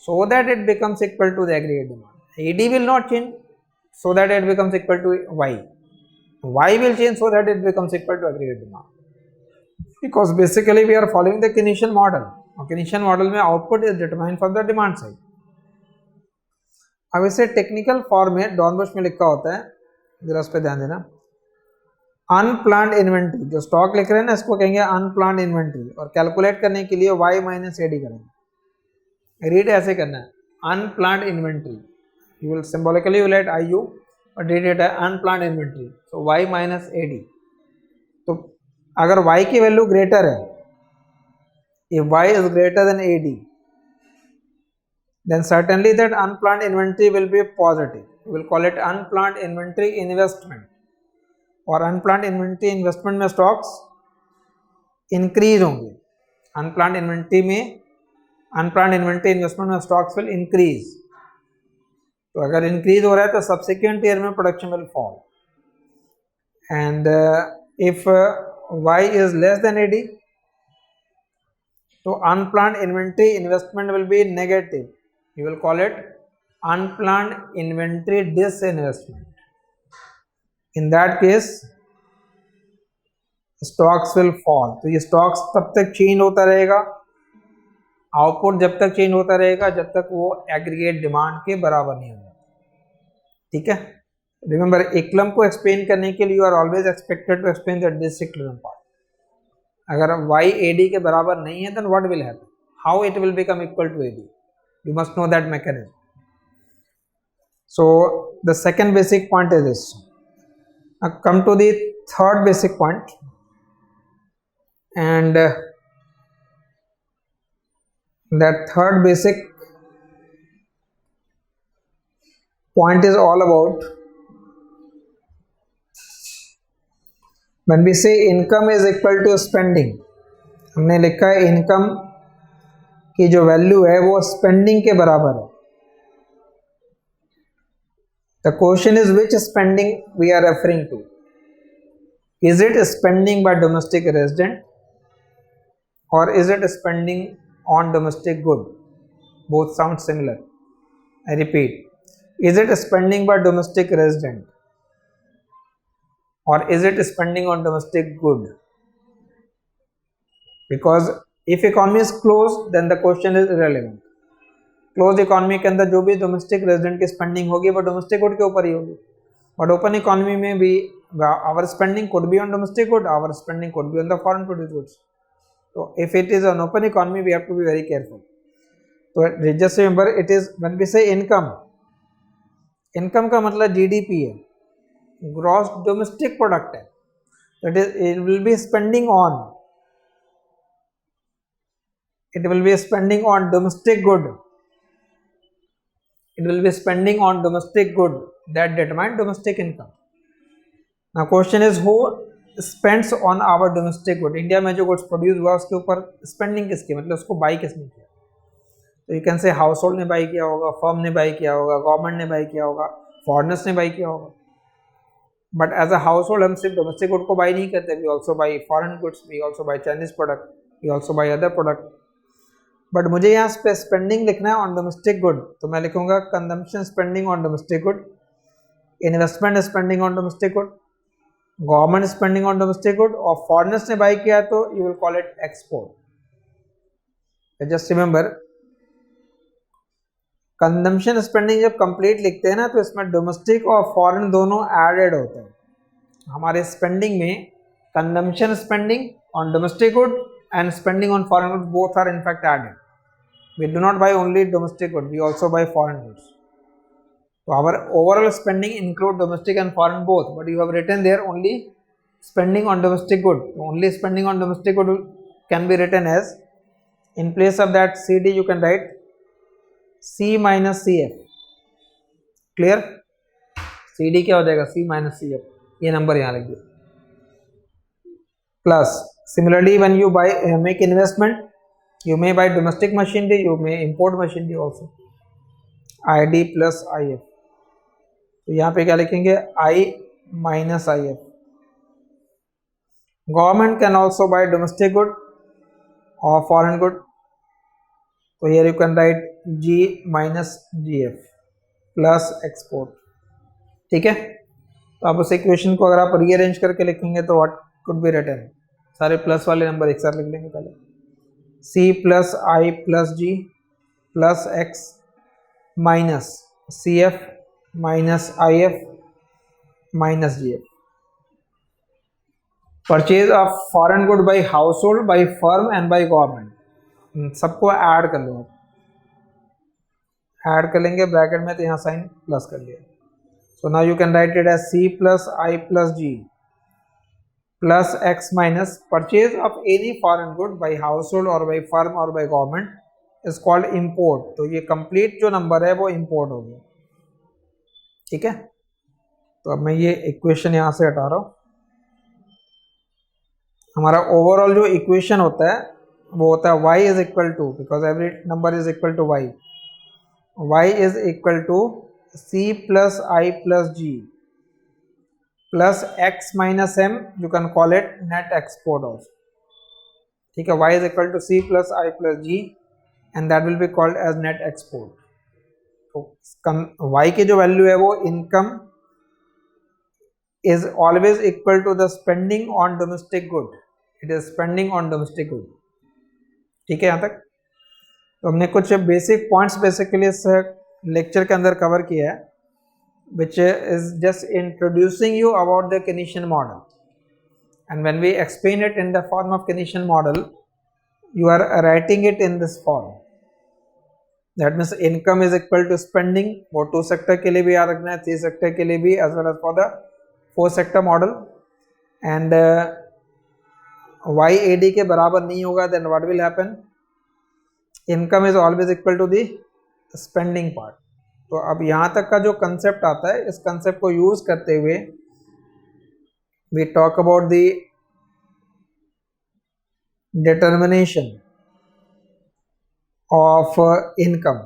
so that it becomes equal to the aggregate demand. AD will not change so that it becomes equal to y. Y will change so that it becomes equal to aggregate demand. Because basically we are following the Keynesian model. और Keynesian model में output is determined from the demand side. अब इसे technical form में डॉनबश में लिखा होता है, जरा उस पर ध्यान देना. अनप्लान्ड इन्वेंट्री, जो स्टॉक लिख रहे हैं ना इसको कहेंगे अनप्लान्ड इन्वेंट्री. और कैलकुलेट करने के लिए y माइनस AD करेंगे. रीड ऐसे करना है unplanned inventory. You will symbolically you write IU but read it as unplanned inventory. So y minus AD. तो अगर y की वैल्यू ग्रेटर है, if y is greater than AD, then certainly that unplanned inventory will be positive. We will call it unplanned inventory investment. और unplanned inventory investment में stocks increase होंगे. unplanned inventory investment में stocks will increase. तो अगर increase हो रहा है तो सब्सिक्वेंट ईयर में production will fall. and if y is less than AD, so unplanned inventory investment will be negative. You will call it unplanned inventory disinvestment. In that case stocks will fall. तो ये stocks तब तक change होता रहेगा, output जब तक change होता रहेगा जब तक वो एग्रीगेट डिमांड के बराबर नहीं होगा. ठीक है, रिमेंबर इक्लम को एक्सप्लेन करने के लिए you are always expected to explain the disequilibrium part. अगर y AD के बराबर नहीं है then what will happen, how it will become equal to AD, you must know that mechanism. So the second basic point is this. Now come to the third basic point, and that third basic point is all about when we say income is equal to spending. हमने लिखा है income की जो value है वो spending के बराबर है. The question is which spending we are referring to. Is it spending by domestic resident or is it spending on domestic good? Both sound similar. I repeat, is it spending by domestic resident or is it spending on domestic good? Because if economy is closed then the question is irrelevant. Close economy के अंदर जो भी domestic resident की spending होगी वो domestic good के ऊपर ही होगी. बट ओपन इकोनॉमी में भी our spending could be on domestic good, our spending could be on the foreign produce goods. तो if it is an open economy we have to be very careful. तो just remember it is when we say income, income का मतलब GDP है, gross domestic product है. It is it will be spending on, it will be spending on domestic good, it will be spending on domestic good that determine domestic income. Now question is who spends on our domestic good. India में जो goods produce हुआ उसके ऊपर spending किसकी, मतलब उसको by किसने किया. तो you can say household ने बाई किया होगा, फर्म ने बाई किया होगा, गवर्नमेंट ने बाई किया होगा, फॉरेनर्स ने बाई किया होगा. But as a household हम सिर्फ डोमेस्टिक गुड को बाई नहीं करते, we also buy foreign goods, we also buy Chinese product, we also buy other product. But मुझे यहाँ पे स्पेंडिंग लिखना है ऑन डोमेस्टिक गुड, तो मैं लिखूंगा consumption spending on domestic good, investment spending on domestic good, government spending on domestic good, और foreigners ने बाई किया तो you will call it export. Just remember consumption spending जब कंप्लीट लिखते हैं ना तो इसमें डोमेस्टिक और फॉरेन दोनों एडेड होते हैं. हमारे स्पेंडिंग में consumption spending on domestic good and spending on foreign goods both are in fact added. We do not buy only domestic goods, we also buy foreign goods. So our overall spending include domestic and foreign both, but you have written there only spending on domestic good. So only spending on domestic good can be written as, in place of that CD you can write C minus CF. Clear? CD क्या हो जाएगा, C minus CF, ये number यहाँ लिख दिया. Plus similarly when you buy make investment, you may buy domestic machinery, you may import machinery also. ID plus IF. तो यहाँ पे क्या लिखेंगे, I minus IF. Government can also buy domestic good or foreign good. So here you can write G minus GF plus export. ठीक है, तो आप उस इक्वेशन को अगर आप रीअरेंज करके लिखेंगे तो व्हाट कुड बी रिटन, सारे प्लस वाले नंबर एक साथ लिख लेंगे. पहले C plus I plus G plus X minus CF minus IF minus GF. Purchase of foreign good by house hold, by firm and by government, सबको add कर लो. Add कर लेंगे ब्रैकेट में तो यहाँ साइन प्लस कर लिया. So now you can write it as C plus I plus G plus X minus purchase of any foreign good by household or by firm or by government is called import. तो ये complete जो number है वो import हो गया. ठीक है, तो अब मैं ये इक्वेशन यहाँ से हटा रहा हूँ. हमारा ओवरऑल जो इक्वेशन होता है वो होता है y is equal to, because every number is equal to y is equal to C plus I plus G plus x minus m, you can call it net export also. ठीक है, y is equal to c plus I plus g and that will be called as net export. तो y की जो value है वो income is always equal to the spending on domestic good. It is spending on domestic good. ठीक है यहाँ तक. तो हमने कुछ बेसिक पॉइंट्स बेसिकली इस लेक्चर के अंदर कवर किया है, which is just introducing you about the Keynesian model. And when we explain it in the form of Keynesian model, you are writing it in this form. That means income is equal to spending. वो 2 sector के लिए भी याद रखना है, 3 sector के लिए भी, as well as for the 4 sector model. And YAD के बराबर नहीं होगा, then what will happen? Income is always equal to the spending part. तो अब यहाँ तक का जो कंसेप्ट आता है, इस कंसेप्ट को यूज करते हुए we talk about the determination of income.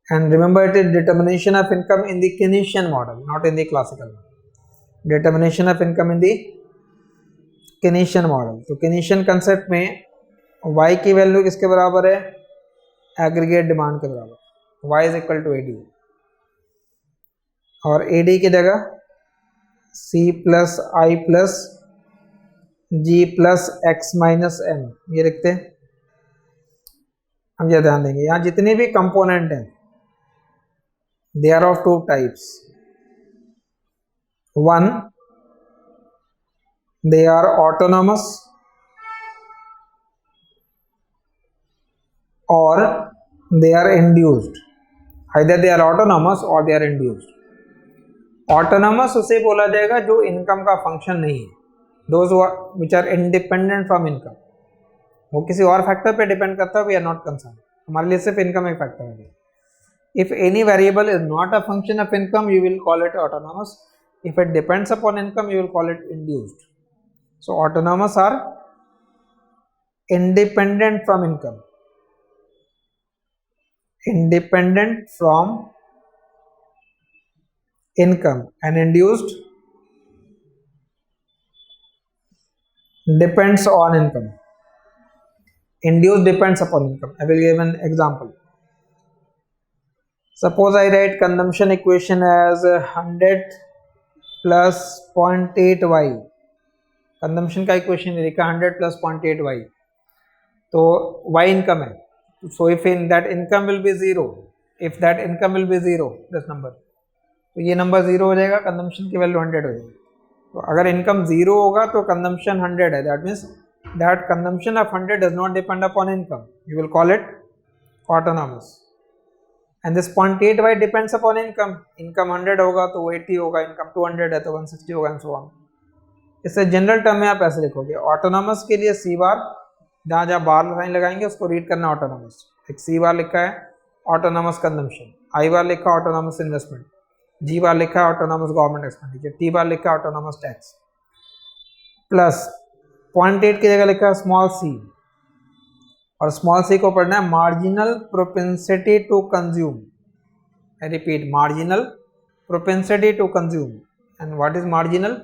And remember, it is determination of income in the Keynesian model, not in the classical model. Determination of income in the Keynesian model. तो Keynesian concept में y की value किसके बराबर है? Aggregate demand के बराबर. y is equal to AD, और AD की जगह C plus I plus G plus X minus M ये लिखते हैं. हम ये ध्यान देंगे, यहाँ जितने भी कंपोनेंट हैं they are of 2 types. One, they are autonomous or they are induced. Either they are autonomous or they are induced. Autonomous उसे बोला जाएगा जो इनकम का फंक्शन नहीं है. Those which are independent from income. वो किसी और फैक्टर पे डिपेंड करता है, we are not concerned. हमारे लिए सिर्फ इनकम एक फैक्टर है. If any variable is not a function of income, you will call it autonomous. If it depends upon income, you will call it induced. So autonomous are independent from income. Independent from income, and induced depends on income. Induced depends upon income. I will give an example. Suppose I write consumption equation as 100 plus 0.8y. Consumption का equation लिखा 100 plus 0.8y. तो y income है. So if in that income will be 0, if that income will be 0, this number, तो ये number 0 हो जाएगा, consumption की value 100 हो जाएगी. तो अगर इनकम 0 होगा तो कंजम्पशन 100 है. That means that consumption of 100 does not depend upon income. You will call it autonomous. And this 0.8y depends upon income. Income 100 होगा तो 80 होगा, इनकम 200 है तो 160 होगा, एंड सो ऑन. इससे जनरल टर्म में आप ऐसे लिखोगे. ऑटोनॉमस के लिए सी बार, जहाँ जहाँ बार लाइन लगाएंगे उसको रीड करना ऑटोनॉमस. एक सी बार लिखा है ऑटोनॉमस कंजम्पशन, आई बार लिखा है ऑटोनॉमस इन्वेस्टमेंट, जी बार लिखा है autonomous government expenditure, T bar लिखा है ऑटोनॉमस टैक्स. प्लस 0.8 की जगह लिखा है स्मॉल सी, और स्मॉल सी को पढ़ना है marginal propensity to consume. I repeat, marginal propensity to consume. And what is marginal?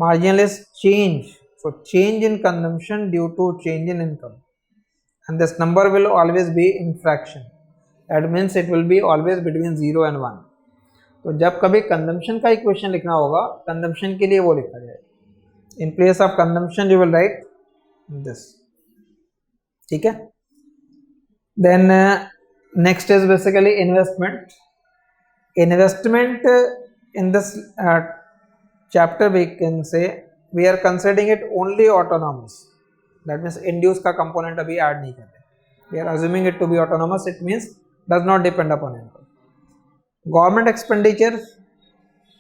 Marginal is change. So change in consumption due to change in income, and this number will always be in fraction. That means it will be always between 0 and 1. तो जब कभी consumption का equation लिखना होगा, consumption के लिए वो लिखा जाए. In place of consumption you will write this. ठीक है. Then next is basically investment. Investment in this chapter we can say we are considering it only autonomous. That means induce का component अभी add नहीं करते. We are assuming it to be autonomous. It means does not depend upon income. Government expenditure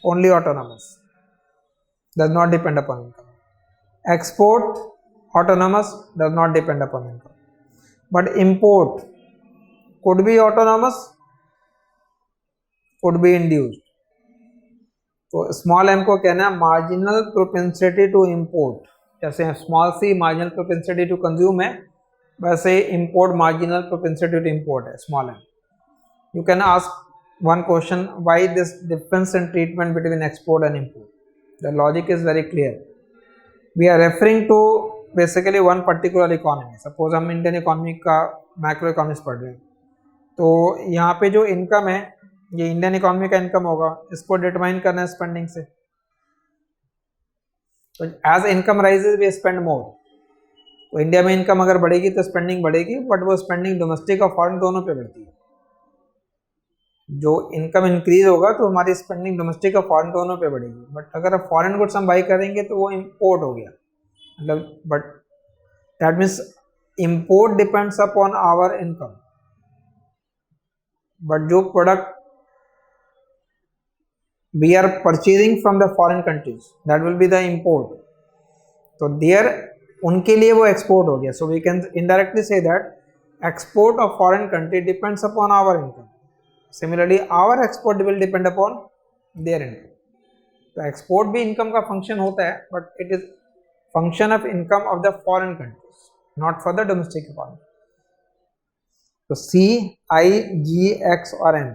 only autonomous, does not depend upon income. Export autonomous, does not depend upon income. But import could be autonomous, could be induced. तो small M को कहना है marginal propensity to import. जैसे small C marginal propensity to consume है, वैसे import marginal propensity to import है, small M. You can ask one question, why this difference in treatment between export and import? The logic is very clear. We are referring to basically one particular economy. Suppose हम Indian economy का macro economics पढ़ रहे हैं, तो यहाँ पे जो income है ये इंडियन इकोनॉमी का इनकम होगा, इसको डिटरमाइन करना है स्पेंडिंग से. तो as income rises we spend more. तो इंडिया में इनकम अगर बढ़ेगी तो स्पेंडिंग बढ़ेगी, बट वो स्पेंडिंग डोमेस्टिक और फॉरेन दोनों पे बढ़ती है. जो इनकम इंक्रीज होगा तो हमारी स्पेंडिंग डोमेस्टिक और फॉरेन दोनों पे बढ़ेगी. बट अगर फॉरेन गुड्स हम बाई करेंगे तो वो इम्पोर्ट हो गया, मतलब but that means import depends upon our income. But जो product we are purchasing from the foreign countries that will be the import. तो देयर उनके लिए वो एक्सपोर्ट हो गया. So we can indirectly say that export of foreign country depends upon our income. Similarly, our export will depend upon their income. तो export भी income का function होता है, but it is function of income of the foreign countries, not for the domestic economy. तो C, I, G, X और M.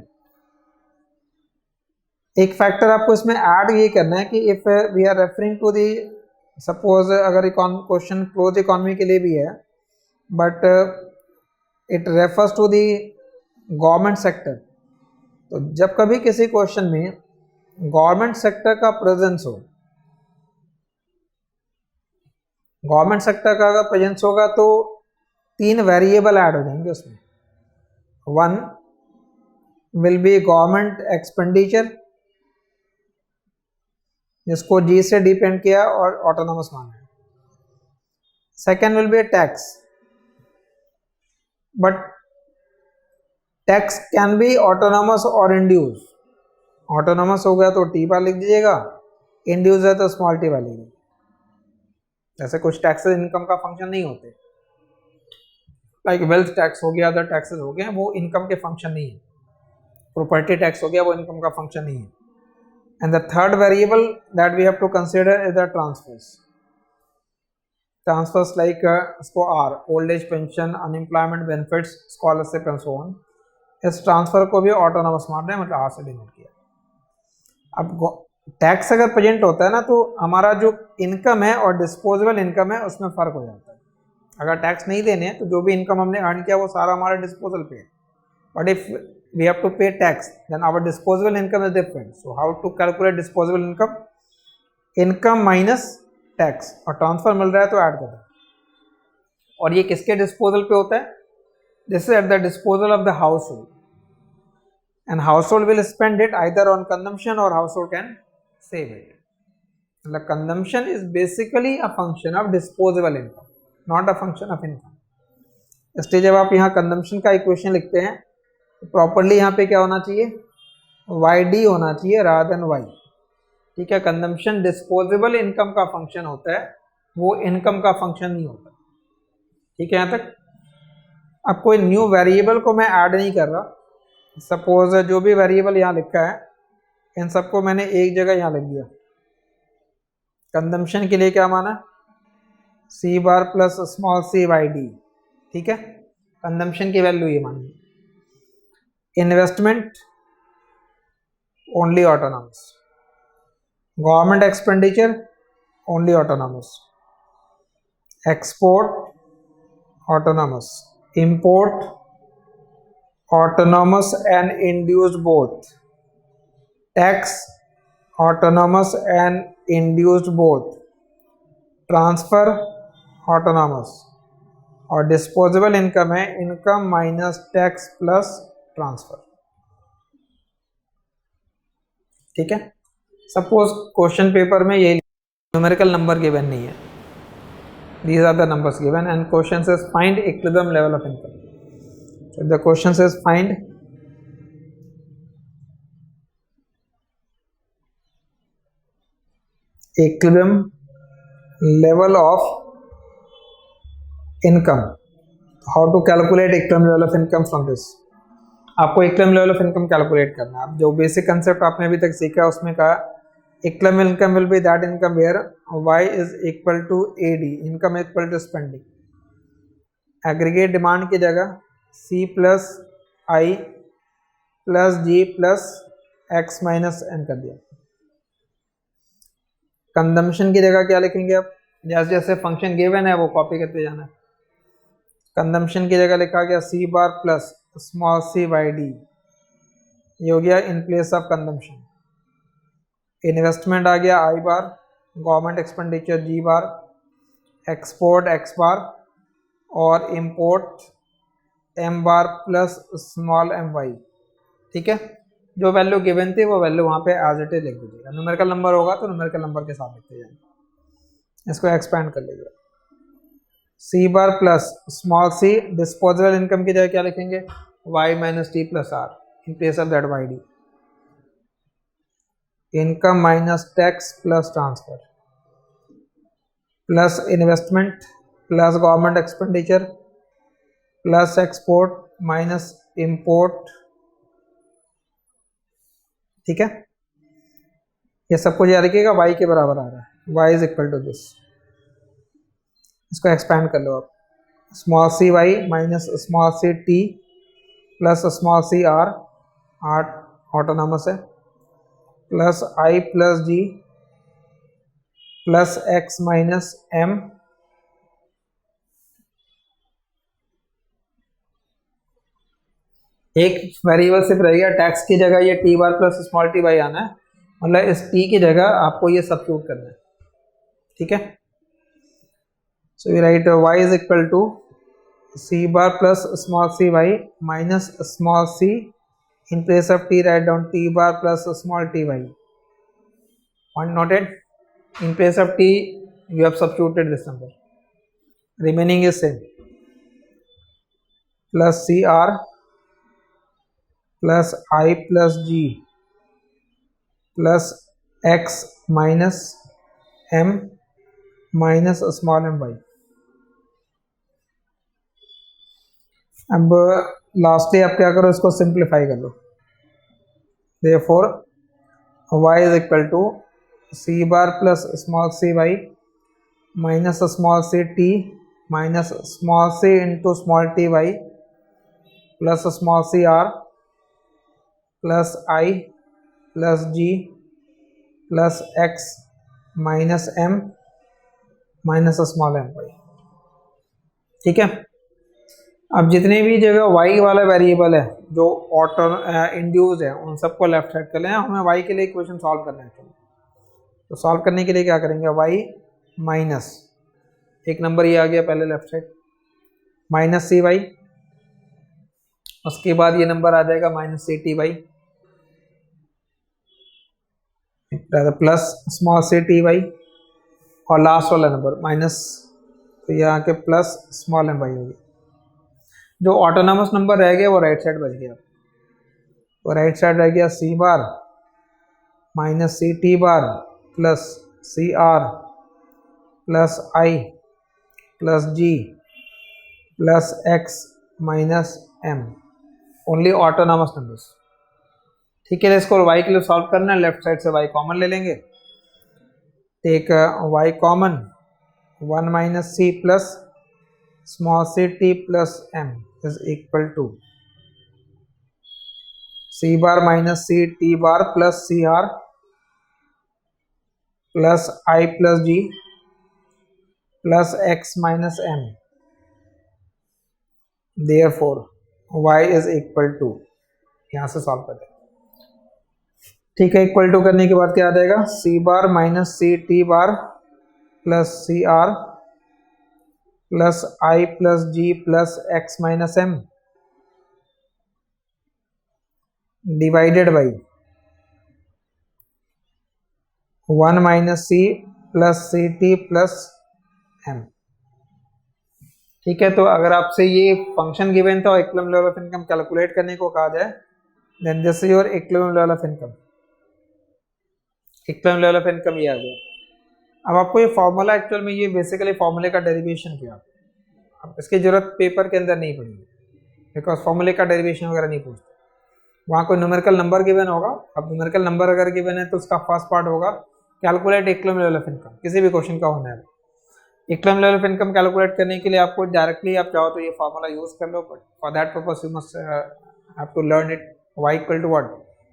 एक factor आपको इसमें ऐड ये करना है कि if we are referring to the, suppose अगर क्वेश्चन क्लोज इकोनॉमी के लिए भी है, but it refers to the government sector. तो जब कभी किसी क्वेश्चन में गवर्नमेंट सेक्टर का प्रेजेंस हो, गवर्नमेंट सेक्टर का अगर प्रेजेंस होगा तो 3 वेरिएबल ऐड हो जाएंगे उसमें. One will be government expenditure, जिसको जी से डिपेंड किया और ऑटोनोमस माना है. Second will be tax, but tax can be autonomous और इंड्यूस. ऑटोनोमस हो गया तो टी बार लिख दीजिएगा, इंड्यूस है तो स्मॉल टी बार लिख दीजिएगा. जैसे कुछ टैक्सेस इनकम का फंक्शन नहीं होते, लाइक वेल्थ टैक्स हो गया, अदर टैक्सेस हो गए, वो इनकम के फंक्शन नहीं है. प्रॉपर्टी टैक्स हो गया, वो इनकम का फंक्शन नहीं है. And the third variable that we have to consider is the transfers. Transfers like इसको are, old age pension, unemployment benefits, scholarship and so on. इस ट्रांसफर को भी ऑटोनोमस मान रहे हैं, मतलब आर से डिनोट किया. अब टैक्स अगर प्रेजेंट होता है ना, तो हमारा जो इनकम है और डिस्पोजेबल इनकम है उसमें फर्क हो जाता है. अगर टैक्स नहीं देने हैं तो जो भी इनकम हमने अर्न किया वो सारा हमारा डिस्पोजल पे है. But if we have to pay tax then our disposable income is different. So how to calculate disposable income? Income minus tax, और ट्रांसफर मिल रहा है तो ऐड कर दें. और ये किसके डिस्पोजल पे होता है? This is at the disposal of the household, and household will spend it either on consumption or household can save it. The consumption is basically a function of disposable income, not a function of income. इसलिए जब आप यहाँ consumption का equation लिखते हैं तो properly यहाँ पे क्या होना चाहिए? YD होना चाहिए rather than Y. ठीक है, कंजम्पशन डिस्पोजेबल इनकम का फंक्शन होता है, वो इनकम का फंक्शन नहीं होता. ठीक है, यहाँ तक. अब कोई न्यू वेरिएबल को मैं ऐड नहीं कर रहा. सपोज जो भी वेरिएबल यहाँ लिखा है इन सबको मैंने एक जगह यहाँ लिख दिया. कंजम्पशन के लिए क्या माना? C bar plus small C by D. ठीक है, कंजम्पशन की वैल्यू ये मानी. Investment only autonomous, government expenditure only autonomous, export autonomous, import autonomous and induced both, tax autonomous and induced both, transfer autonomous, और disposable income है income minus tax plus transfer. ठीक है, suppose question paper में ये numerical number given नहीं है. These are the numbers given, and question says find equilibrium level of income. So the question says find equilibrium level of income. How to calculate equilibrium level of income from this? आपको equilibrium level of income calculate करना है. जो basic concept आपने अभी तक सीखा है उसमें कहा equilibrium income will be that income where y is equal to AD, income equal to spending. Aggregate demand की जगह C plus I plus G plus X minus N कर दिया। कंजम्पशन की जगह क्या लिखेंगे आप, जैसे जैसे फंक्शन गिवन है वो कॉपी करते जाना है। कंजम्पशन की जगह लिखा गया C bar plus small C by D, ये हो गया in place of consumption. Investment आ गया I bar, government expenditure G bar, export X bar और import M bar plus small M Y. ठीक है, जो वैल्यू गिवन थी वो वैल्यू वहाँ पे एज इट इज लिख दीजिएगा। न्यूमेरिकल नंबर होगा तो न्यूमेरिकल नंबर के साथ लिखते जाएंगे। इसको एक्सपेंड कर लीजिएगा। C bar plus small C, disposable income की जगह क्या लिखेंगे, Y minus T plus R in place of that Y D. Income minus tax plus transfer plus investment plus government expenditure plus export minus import. ठीक है, ये सब कुछ याद रखिएगा, y के बराबर आ रहा है, y is equal to this. इसको एक्सपैंड कर लो आप, small C Y minus small C T plus small C R, R autonomous है, plus I plus G plus X minus M. एक वेरिएबल सिर्फ रह गया, टैक्स की जगह ये T bar plus small T Y आना है, मतलब इस टी की जगह आपको ये सब्स्टिट्यूट करना है। ठीक है, so we write y is equal to C bar plus small C Y minus small C, in place of T write down T bar plus small T Y. Point noted, in place of t you have substituted this number, remaining is same, plus cr plus I plus g plus x minus m minus small m y। अब lastly आप क्या करो, इसको simplify कर लो। therefore y is equal to C bar plus small C Y minus small C T minus small C into small T Y plus small C R plus I plus G plus X minus M minus small M Y. ठीक है, अब जितने भी जगह y वाला variable है जो auto induced है उन सबको लेफ्ट साइड कर लें। हमें y के लिए इक्वेशन सॉल्व करना है, तो सॉल्व करने के लिए क्या करेंगे, y माइनस एक नंबर ये आ गया पहले left side minus C Y, उसके बाद ये नंबर आ जाएगा minus C T Y plus small C T Y और लास्ट वाला नंबर माइनस, तो ये आके प्लस स्मॉल एम वाई होगी। जो ऑटोनॉमस नंबर रह गया वो राइट साइड बच गया, तो राइट साइड रह गया C bar minus C T bar plus C R plus I plus G plus X minus M, only autonomous numbers. ठीक है, इसको y के लिए सॉल्व करना है, लेफ्ट साइड से y कॉमन ले लेंगे। Take y common, 1 minus C plus small C T plus M is equal to C bar minus C T bar plus C R plus I plus G plus X minus M. Therefore y is equal to, यहां से solve कर दें। ठीक है, equal to करने के बाद क्या आ जाएगा, C bar minus C T bar plus C R plus I plus G plus X minus M divided by 1 minus C plus C T plus M. ठीक है, तो अगर आपसे ये फंक्शन गिवन था और equilibrium level of income calculate करने को कहा जाए, then this is your equilibrium level of income. Equilibrium level of income ये आ गया। अब आपको ये फॉर्मूला, एक्चुअल में ये बेसिकली फॉर्मूले का डेरिवेशन किया, अब इसकी जरूरत पेपर के अंदर नहीं पड़ेगी बिकॉज फॉर्मूले का डेरिवेशन वगैरह नहीं पूछते। वहाँ कोई न्यूमेरिकल नंबर गिवन होगा, अब न्यूमेरिकल नंबर अगर गिवन है तो उसका फर्स्ट पार्ट होगा calculate equilibrium level of income, किसी भी क्वेश्चन का होना है। Equilibrium level of income calculate करने के लिए आपको डायरेक्टली आप चाहो तो ये फॉर्मूला यूज कर लो, but for that purpose you must have to learn it y equal to what,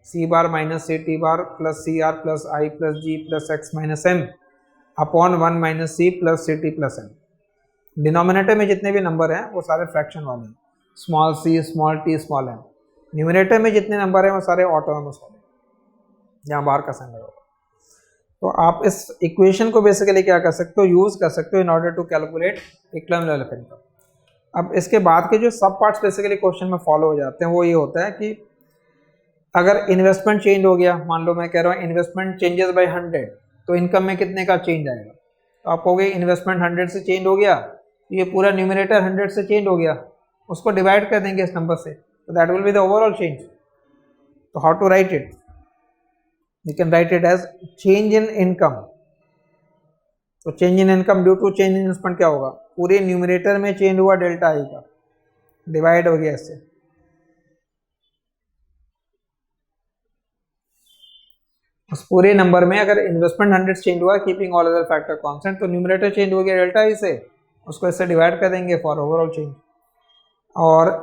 C bar minus C T bar plus C R plus I plus G plus X minus M upon 1 minus C plus C T plus M. Denominator में जितने भी number हैं वो सारे fraction वाले हैं, small C small T small M. Numerator में जितने नंबर हैं वो सारे ऑटोनोमस वाले, जहाँ बाहर का साइन लगा होगा। तो आप इस इक्वेशन को बेसिकली क्या कर सकते हो, यूज कर सकते हो in order to calculate economic of income. अब इसके बाद के जो सब पार्ट्स बेसिकली क्वेश्चन में फॉलो हो जाते हैं वो ये होता है कि अगर इन्वेस्टमेंट चेंज हो गया, मान लो मैं कह रहा हूँ इन्वेस्टमेंट चेंजेस बाय 100, तो इनकम में कितने का चेंज आएगा। तो आप कहोगे इन्वेस्टमेंट 100 से चेंज हो गया, तो ये पूरा न्यूमिनेटर 100 से चेंज हो गया, उसको डिवाइड कर देंगे इस नंबर से, तो that will be the overall change. तो how to write it, you can write it as change in income। तो change in income due to change in investment क्या होगा, पूरे न्यूमिनेटर में चेंज हुआ डेल्टा आई का, डिवाइड हो गया इससे। उस पूरे नंबर में अगर इन्वेस्टमेंट 100 चेंज हुआ keeping all other factor constant, तो न्यूमिनेटर चेंज हो गया डेल्टा आई से, उसको इससे डिवाइड कर देंगे फॉर ओवरऑल चेंज। और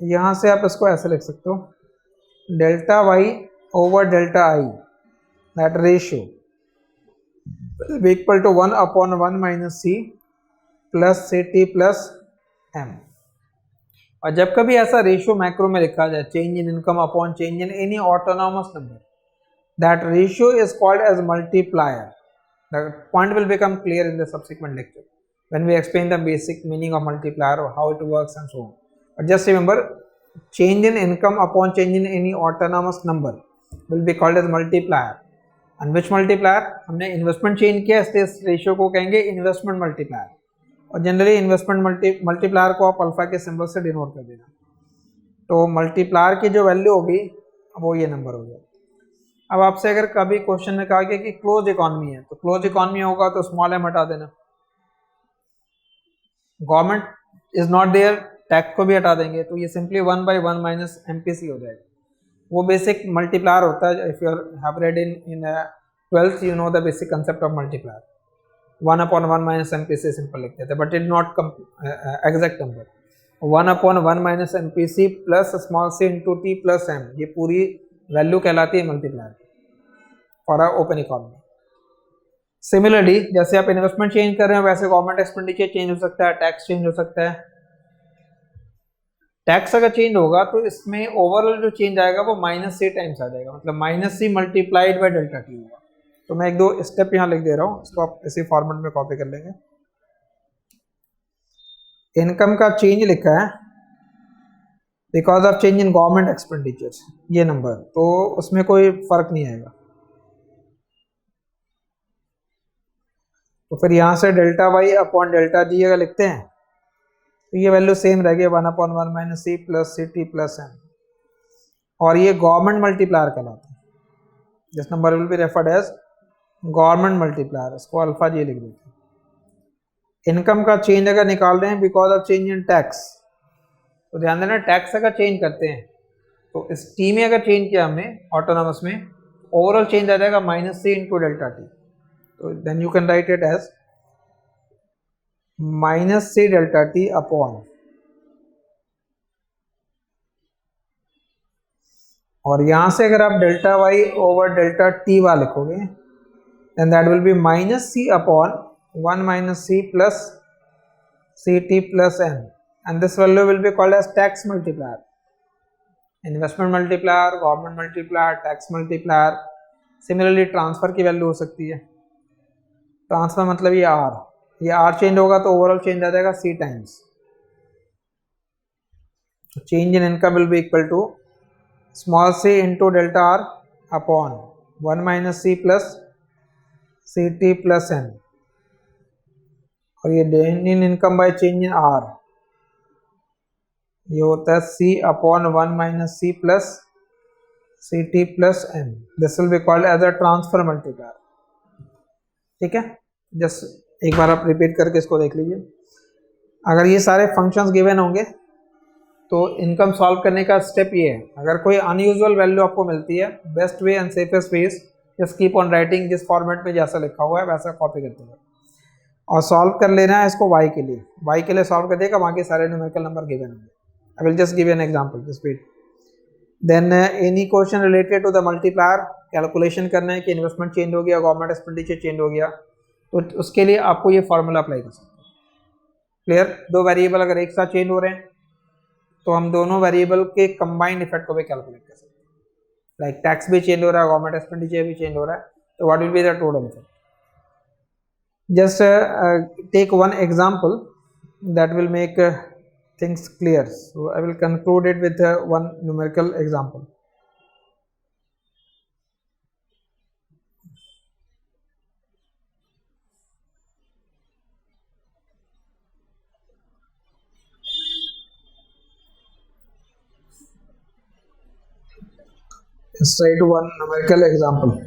यहां से आप इसको ऐसे लिख सकते हो, delta Y over delta I, that ratio will be equal to 1 upon 1 minus c plus ct plus m। और जब कभी ऐसा रेशियो मैक्रो में लिखा जाए, change in income upon change in any autonomous number, that ratio is called as multiplier। The point will become clear in the subsequent lecture when we explain the basic meaning of multiplier or how it works and so on। But just remember, change in income upon change in any autonomous number will be called as multiplier। And which multiplier, हमने investment change किया इसलिए इस ratio को कहेंगे investment multiplier. और generally investment multiplier को आप alpha के सिंबल से डिनोट कर देना। तो मल्टीप्लायर की जो वैल्यू होगी वो ये नंबर हो गया। अब आपसे अगर कभी क्वेश्चन में कहा गया कि क्लोज इकोनॉमी है, तो क्लोज इकोनॉमी होगा तो स्मॉल एम हटा देना, government is not there, tax को भी हटा देंगे, तो ये सिंपली 1 by 1 माइनस एमपीसी हो जाएगा। वो बेसिक मल्टीप्लायर होता है। If you have read in 12th you know the basic concept of multiplier. 1 upon 1 minus MPC simple लिखते थे, but it not exact number. 1 upon 1 minus MPC plus small C into T plus M, ये पूरी value कहलाती है multiplier for a open economy. Similarly जैसे आप investment change कर रहे हैं वैसे गवर्नमेंट एक्सपेंडिचर चेंज हो सकता है, टैक्स चेंज हो सकता है। टैक्स अगर चेंज होगा तो इसमें ओवरऑल जो चेंज आएगा वो माइनस सी टाइम्स आ जाएगा, मतलब minus C multiplied by delta T होगा। तो मैं एक दो स्टेप यहाँ लिख दे रहा हूँ, इसको आप इसी फॉर्मेट में कॉपी कर लेंगे। इनकम का चेंज लिखा है because of change in government expenditures, ये नंबर, तो उसमें कोई फर्क नहीं आएगा। तो फिर यहाँ से delta Y upon delta G अगर लिखते हैं तो ये वैल्यू सेम रहेगी 1 upon 1 minus C plus C T plus M, और ये गवर्नमेंट मल्टीप्लायर कहलाता है। This number will be referred as government multiplier, इसको अल्फा जी लिख देते हैं। इनकम का चेंज अगर निकाल रहे हैं because of change in tax, तो ध्यान देना टैक्स अगर चेंज करते हैं तो इस टी में अगर चेंज किया हमने ऑटोनॉमस में, ओवरऑल चेंज आ जाएगा minus C into delta T. तो then you can write it as minus C delta T upon, और यहां से अगर आप delta Y over delta T वाला लिखोगे then that will be minus C upon 1 minus C plus C T plus N, and this value will be called as tax multiplier. Investment multiplier, government multiplier, tax multiplier. Similarly transfer की value हो सकती है। Transfer मतलब ये are change होगा तो overall change आ जाएगा C times. Change in income will be equal to small C into delta R upon 1 minus C plus C T plus N, और ये change in income by change in R, ये होता है C upon 1 minus C plus C T plus N. This will be called as a transfer multiplier. ठीक है, just एक बार आप repeat करके इसको देख लीजिए। अगर ये सारे फंक्शंस गिवन होंगे तो इनकम सॉल्व करने का स्टेप ये है, अगर कोई अनयूजुअल वैल्यू आपको मिलती है, best way and safest way just keep on writing जिस फॉर्मेट में जैसा लिखा हुआ है वैसा कॉपी करते हुए, और सॉल्व कर लेना है इसको y के लिए। y के लिए सॉल्व कर देगा, बाकी सारे न्यूमेरिकल नंबर गिवन होंगे। I will just give an example, just wait. Then any question related to the multiplier, calculation करना है कि इन्वेस्टमेंट चेंज हो गया, गवर्नमेंट एक्सपेंडिचर चेंज हो गया, तो उसके लिए आपको ये फॉर्मूला अप्लाई कर सकते हैं। क्लियर? दो वेरिएबल अगर एक साथ चेंज हो रहे हैं तो हम दोनों वेरिएबल के कंबाइंड इफेक्ट को भी कैलकुलेट कर सकते हैं। लाइक टैक्स भी चेंज हो रहा है, गवर्नमेंट एक्सपेंडिचर भी चेंज हो रहा है, तो what will be the total effect? Just take one example that will make things clear. So I will conclude it with one numerical example. Let's try to one numerical example.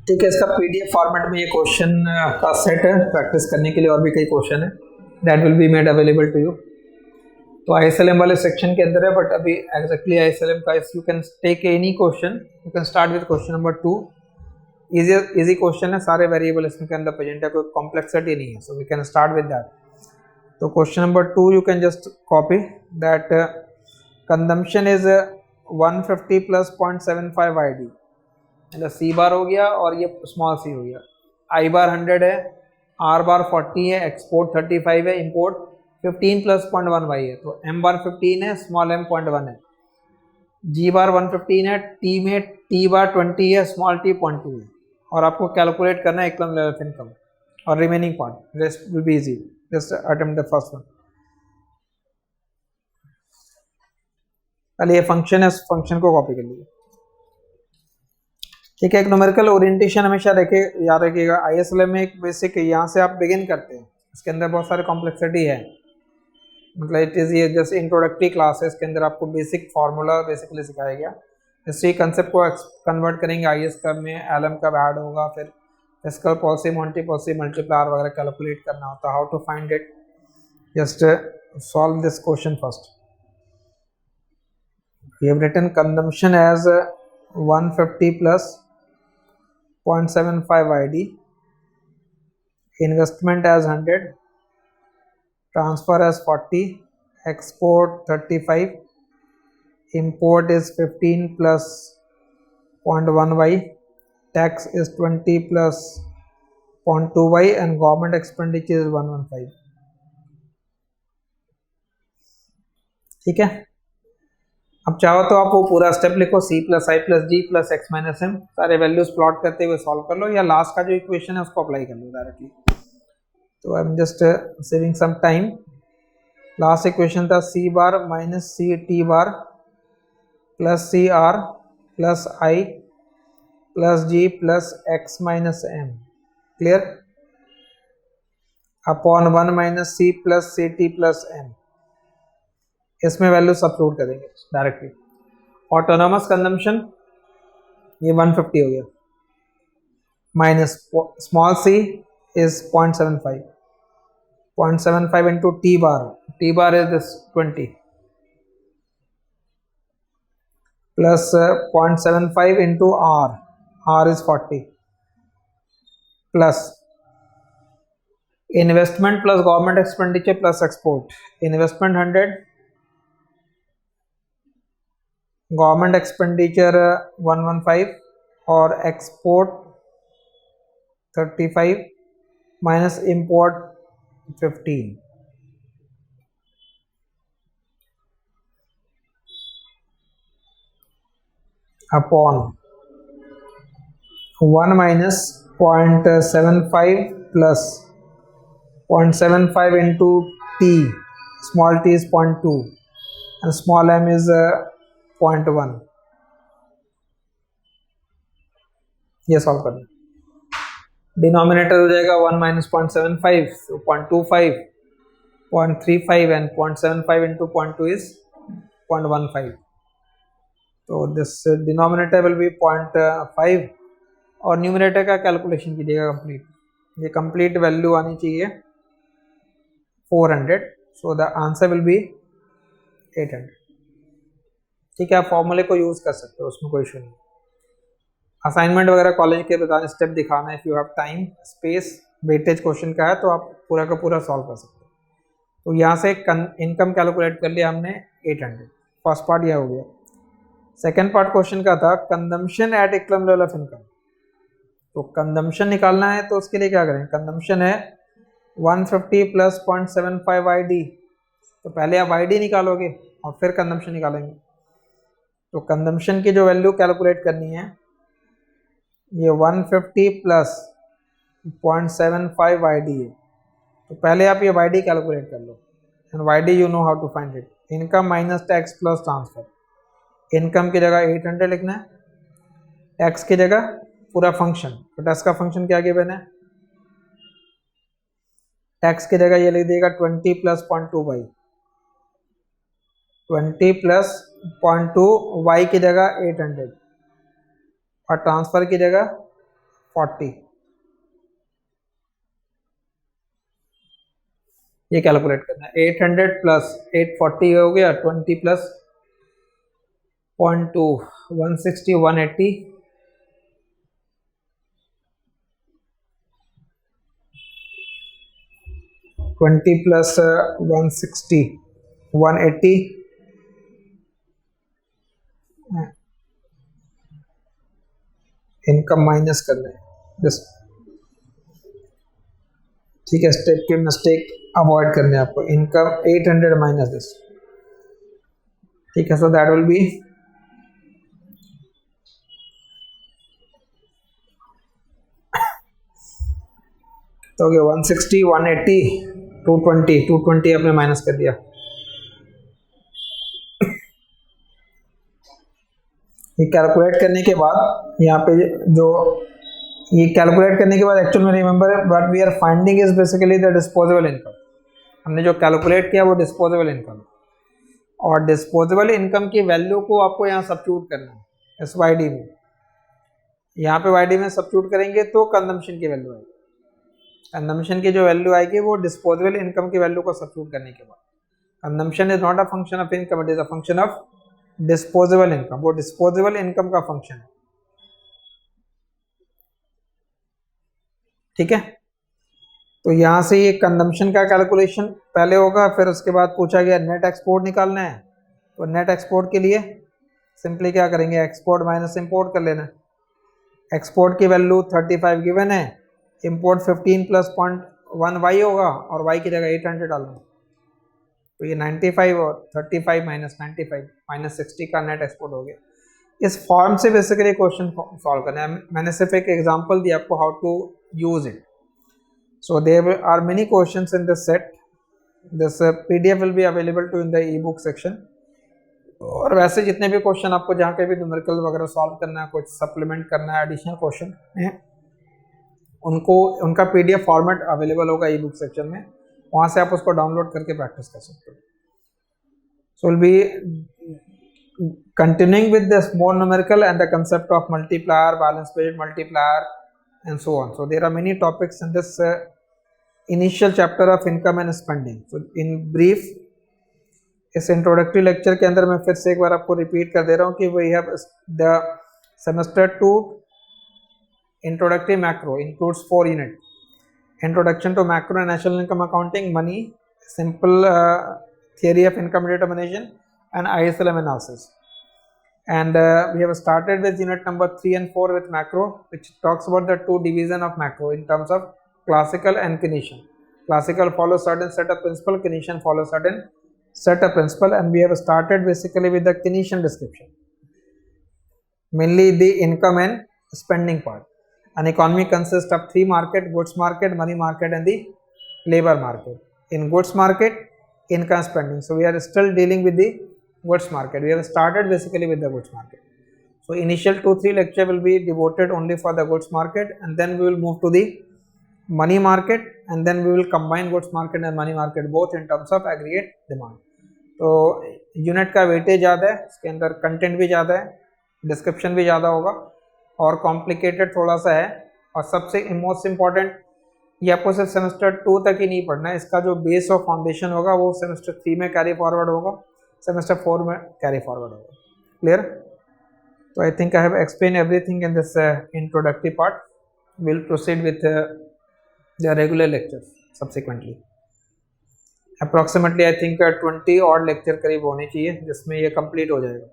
ठीक है, इसका PDF format में ये question का set है, practice करने के लिए और भी कई क्वेश्चन है, that will be made available to you. तो आईएसएलएम वाले सेक्शन के अंदर है, बट अभी एग्जैक्टली आईएसएलएम का you can take any question, you can start with question number 2। Easy question है, सारे वेरिएबल इसमें के अंदर प्रेजेंट है, कोई कॉम्प्लेक्सिटी नहीं है, so we can start with that. तो question number 2 you can just copy that consumption is 150 plus 0.75 ID, मतलब सी बार हो गया और ये स्मॉल सी हो गया, आई बार 100 है, आर बार 40 है, एक्सपोर्ट 35 है, इंपोर्ट 15 प्लस 0.1 वाई है, तो एम बार 15 है, स्मॉल एम 0.1 है, जी बार 115 है, टी में टी बार 20 है, स्मॉल टी 0.2 है, और आपको कैलकुलेट करना है इकनॉमिक लेवल ऑफ इनकम और remaining part, rest will be easy, just attempt the first one. पहले ये फंक्शन है, फंक्शन को कॉपी कर लीजिए। ठीक है, एक न्यूमेरिकल ओरिएंटेशन हमेशा याद रखिएगा। आईएसएलएम में एक बेसिक, यहाँ से आप बिगिन करते हैं, इसके अंदर बहुत सारे कॉम्प्लेक्सिटी है, मतलब इट इज़ ये जैसे इंट्रोडक्टरी क्लास है, इसके अंदर आपको बेसिक फार्मूला बेसिकली सिखाया गया, इससे कंसेप्ट को कन्वर्ट करेंगे आईएस कब में, एलएम कब ऐड होगा, फिर fiscal policy, monetary policy, multiplier वगैरह कैलकुलेट करना होता है, how to find it. Just solve this question first. We have written consumption as 150 plus 0.75 ID, investment as 100, transfer as 40, export 35, import is 15 plus 0.1 Y, tax is 20 plus 0.2 Y, and government expenditure is 115। ठीक है, अब चाहो तो आप वो पूरा step लिखो, सी plus I plus G plus X minus M, सारे वैल्यूज प्लॉट करते हुए सॉल्व कर लो, या लास्ट का जो इक्वेशन है उसको अप्लाई कर लो डायरेक्टली। तो I am just saving some time. Last equation था C bar minus C T bar plus C R plus I plus G plus X minus M, clear, upon 1 minus C plus C T plus M. इसमें value substitute करेंगे directly. Autonomous consumption ये 150 हो गया, minus small C is 0.75, 0.75 into T bar is this 20 plus 0.75 into R is 40 plus investment plus government expenditure plus export, investment 100, government expenditure 115 और export 35 minus import 15, upon 1 minus 0.75 plus 0.75 into t, small t is 0.2 and small m is 0.1। ये solve करना, denominator हो जाएगा 1 minus 0.75, 0.25, 0.35 and 0.75 into 0.2 is 0.15। तो this denominator will be 0.5 और numerator का calculation कीजिएगा complete, ये कंप्लीट वैल्यू आनी चाहिए 400, so the answer will be 800। ठीक है, आप फॉर्मूले को यूज कर सकते हो, उसमें कोई इशू नहीं। असाइनमेंट वगैरह कॉलेज के बताने स्टेप दिखाना, if you have time space weightage question का है तो आप पूरा का पूरा सॉल्व कर सकते हो। तो यहाँ से इनकम कैलकुलेट कर लिया हमने 800। फर्स्ट पार्ट यह हो गया। सेकेंड पार्ट क्वेश्चन का था consumption at equilibrium level of income. तो कंजम्पशन निकालना है तो उसके लिए क्या करें, कंजम्पशन है 150 प्लस 0.75 ID। तो पहले आप ID निकालोगे और फिर कंजम्पशन निकालेंगे। तो कंजम्पशन की जो वैल्यू कैलकुलेट करनी है ये 150 प्लस 0.75 ID है। तो पहले आप ये YD कैलकुलेट कर लो, and YD you know how to find it. Income minus tax plus transfer. Income की जगह 800 लिखना है, टैक्स की जगह पूरा फंक्शन। तो टैक्स का फंक्शन क्या गिवन है, टैक्स की जगह ये लिख देगा 20 प्लस 0.2 वाई, 20 प्लस 0.2 वाई की जगह 800 और ट्रांसफर की जगह 40। ये कैलकुलेट करना है। 800 प्लस 840 हो गया, 20 प्लस 0.2 160 180 20 प्लस 160 180 इनकम माइनस करना है। ठीक है, स्टेप के मिस्टेक अवॉइड करने आपको। Income 800 minus this. ठीक है, सो दैट विल बी तो 160 180 220 220 आपने माइनस कर दिया। ये कैलकुलेट करने के बाद यहाँ पे जो ये कैलकुलेट करने के बाद एक्चुअल में remember what we are finding is basically the disposable income. हमने जो कैलकुलेट किया वो डिस्पोजेबल इनकम, और डिस्पोजेबल इनकम की वैल्यू को आपको यहाँ सब्स्टिट्यूट करना है इस YD में। यहाँ पे YD में सब्स्टिट्यूट करेंगे तो कंजम्पशन की वैल्यू आएगी। कंजम्पशन की जो वैल्यू आएगी वो डिस्पोजेबल इनकम की वैल्यू को सब्स्टिट्यूट करने के बाद। Consumption is not a function of income, it is a function of disposable income. वो डिस्पोजेबल इनकम का फंक्शन है। ठीक है, तो यहाँ से ये कंजम्पशन का कैलकुलेशन पहले होगा, फिर उसके बाद पूछा गया नेट एक्सपोर्ट निकालना है। तो नेट एक्सपोर्ट के लिए सिंपली क्या करेंगे, एक्सपोर्ट माइनस इंपोर्ट कर लेना। एक्सपोर्ट की वैल्यू 35 गिवन है, इंपोर्ट 15 प्लस 0.1 वाई होगा और वाई की जगह 800 डालना। तो ये 95 और 35 माइनस 95 माइनस 60 का नेट एक्सपोर्ट हो गया। इस फॉर्म से बेसिकली क्वेश्चन सॉल्व करना है। मैंने सिर्फ एक एग्जांपल दिया आपको how to use it. So there are many questions in this set. This PDF will be available to in the ebook section. और वैसे जितने भी क्वेश्चन आपको जहाँ के भी न्यूमेरिकल वगैरह सॉल्व करना है, कुछ सप्लीमेंट करना है, एडिशनल क्वेश्चन है, उनको उनका PDF फॉर्मेट अवेलेबल होगा ई बुक सेक्शन में। वहाँ से आप उसको डाउनलोड करके प्रैक्टिस कर सकते हो। So we'll be continuing with this more numerical and the concept of multiplier, balance page multiplier, and so on. So there are many topics in this initial chapter of income and spending. So in brief, इस introductory lecture के अंदर मैं फिर से एक बार आपको repeat कर दे रहा हूँ कि we have the semester 2 introductory macro includes 4 unit. Introduction to macro and national income accounting, money, simple theory of income determination, and ISLM analysis. And we have started with unit number 3 and 4 with macro, which talks about the two division of macro in terms of classical and Keynesian. Classical follows certain set of principle, Keynesian follows certain set of principle, and we have started basically with the Keynesian description, mainly the income and spending part. An economy consists of three market: goods market, money market, and the labor market. In goods market, income spending. So we are still dealing with the goods market. We have started basically with the goods market. So initial 2-3 lecture will be devoted only for the goods market, and then we will move to the money market, and then we will combine goods market and money market both in terms of aggregate demand. तो unit का weightage ज़्यादा है, इसके अंदर content भी ज़्यादा है, description भी ज़्यादा होगा और कॉम्प्लिकेटेड थोड़ा सा है। और सबसे मोस्ट इम्पॉर्टेंट, ये आपको सिर्फ सेमेस्टर 2 तक ही नहीं पढ़ना है, इसका जो बेस ऑफ फाउंडेशन होगा वो सेमेस्टर 3 में कैरी फॉरवर्ड होगा, सेमेस्टर 4 में कैरी फॉरवर्ड होगा। क्लियर? तो I think I have explain everything in this introductory part. Will proceed with the regular lectures subsequently. Approximately I think 20 और लेक्चर करीब होने चाहिए जिसमें ये कंप्लीट हो जाएगा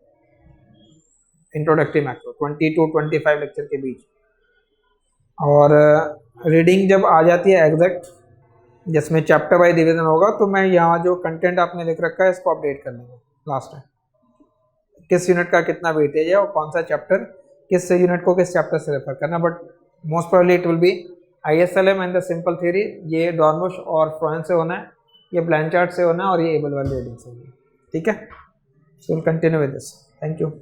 इंट्रोडक्टरी मैक्रो, 20 to 25 लेक्चर के बीच। और रीडिंग जब आ जाती है एग्जैक्ट जिसमें चैप्टर वाइज डिवीजन होगा तो मैं यहाँ जो कंटेंट आपने लिख रखा है इसको अपडेट कर लूँगा लास्ट में, किस यूनिट का कितना वेटेज है और कौन सा चैप्टर किस यूनिट को किस चैप्टर से रेफर करना। But most probably it will B ISLM and the simple theory, ये डॉर्मुश और फ्लोरेंस से होना है, ये ब्लैंचार्ड से होना है और ये एबल वाली रीडिंग से होना है। ठीक है, so will continue with this. Thank you.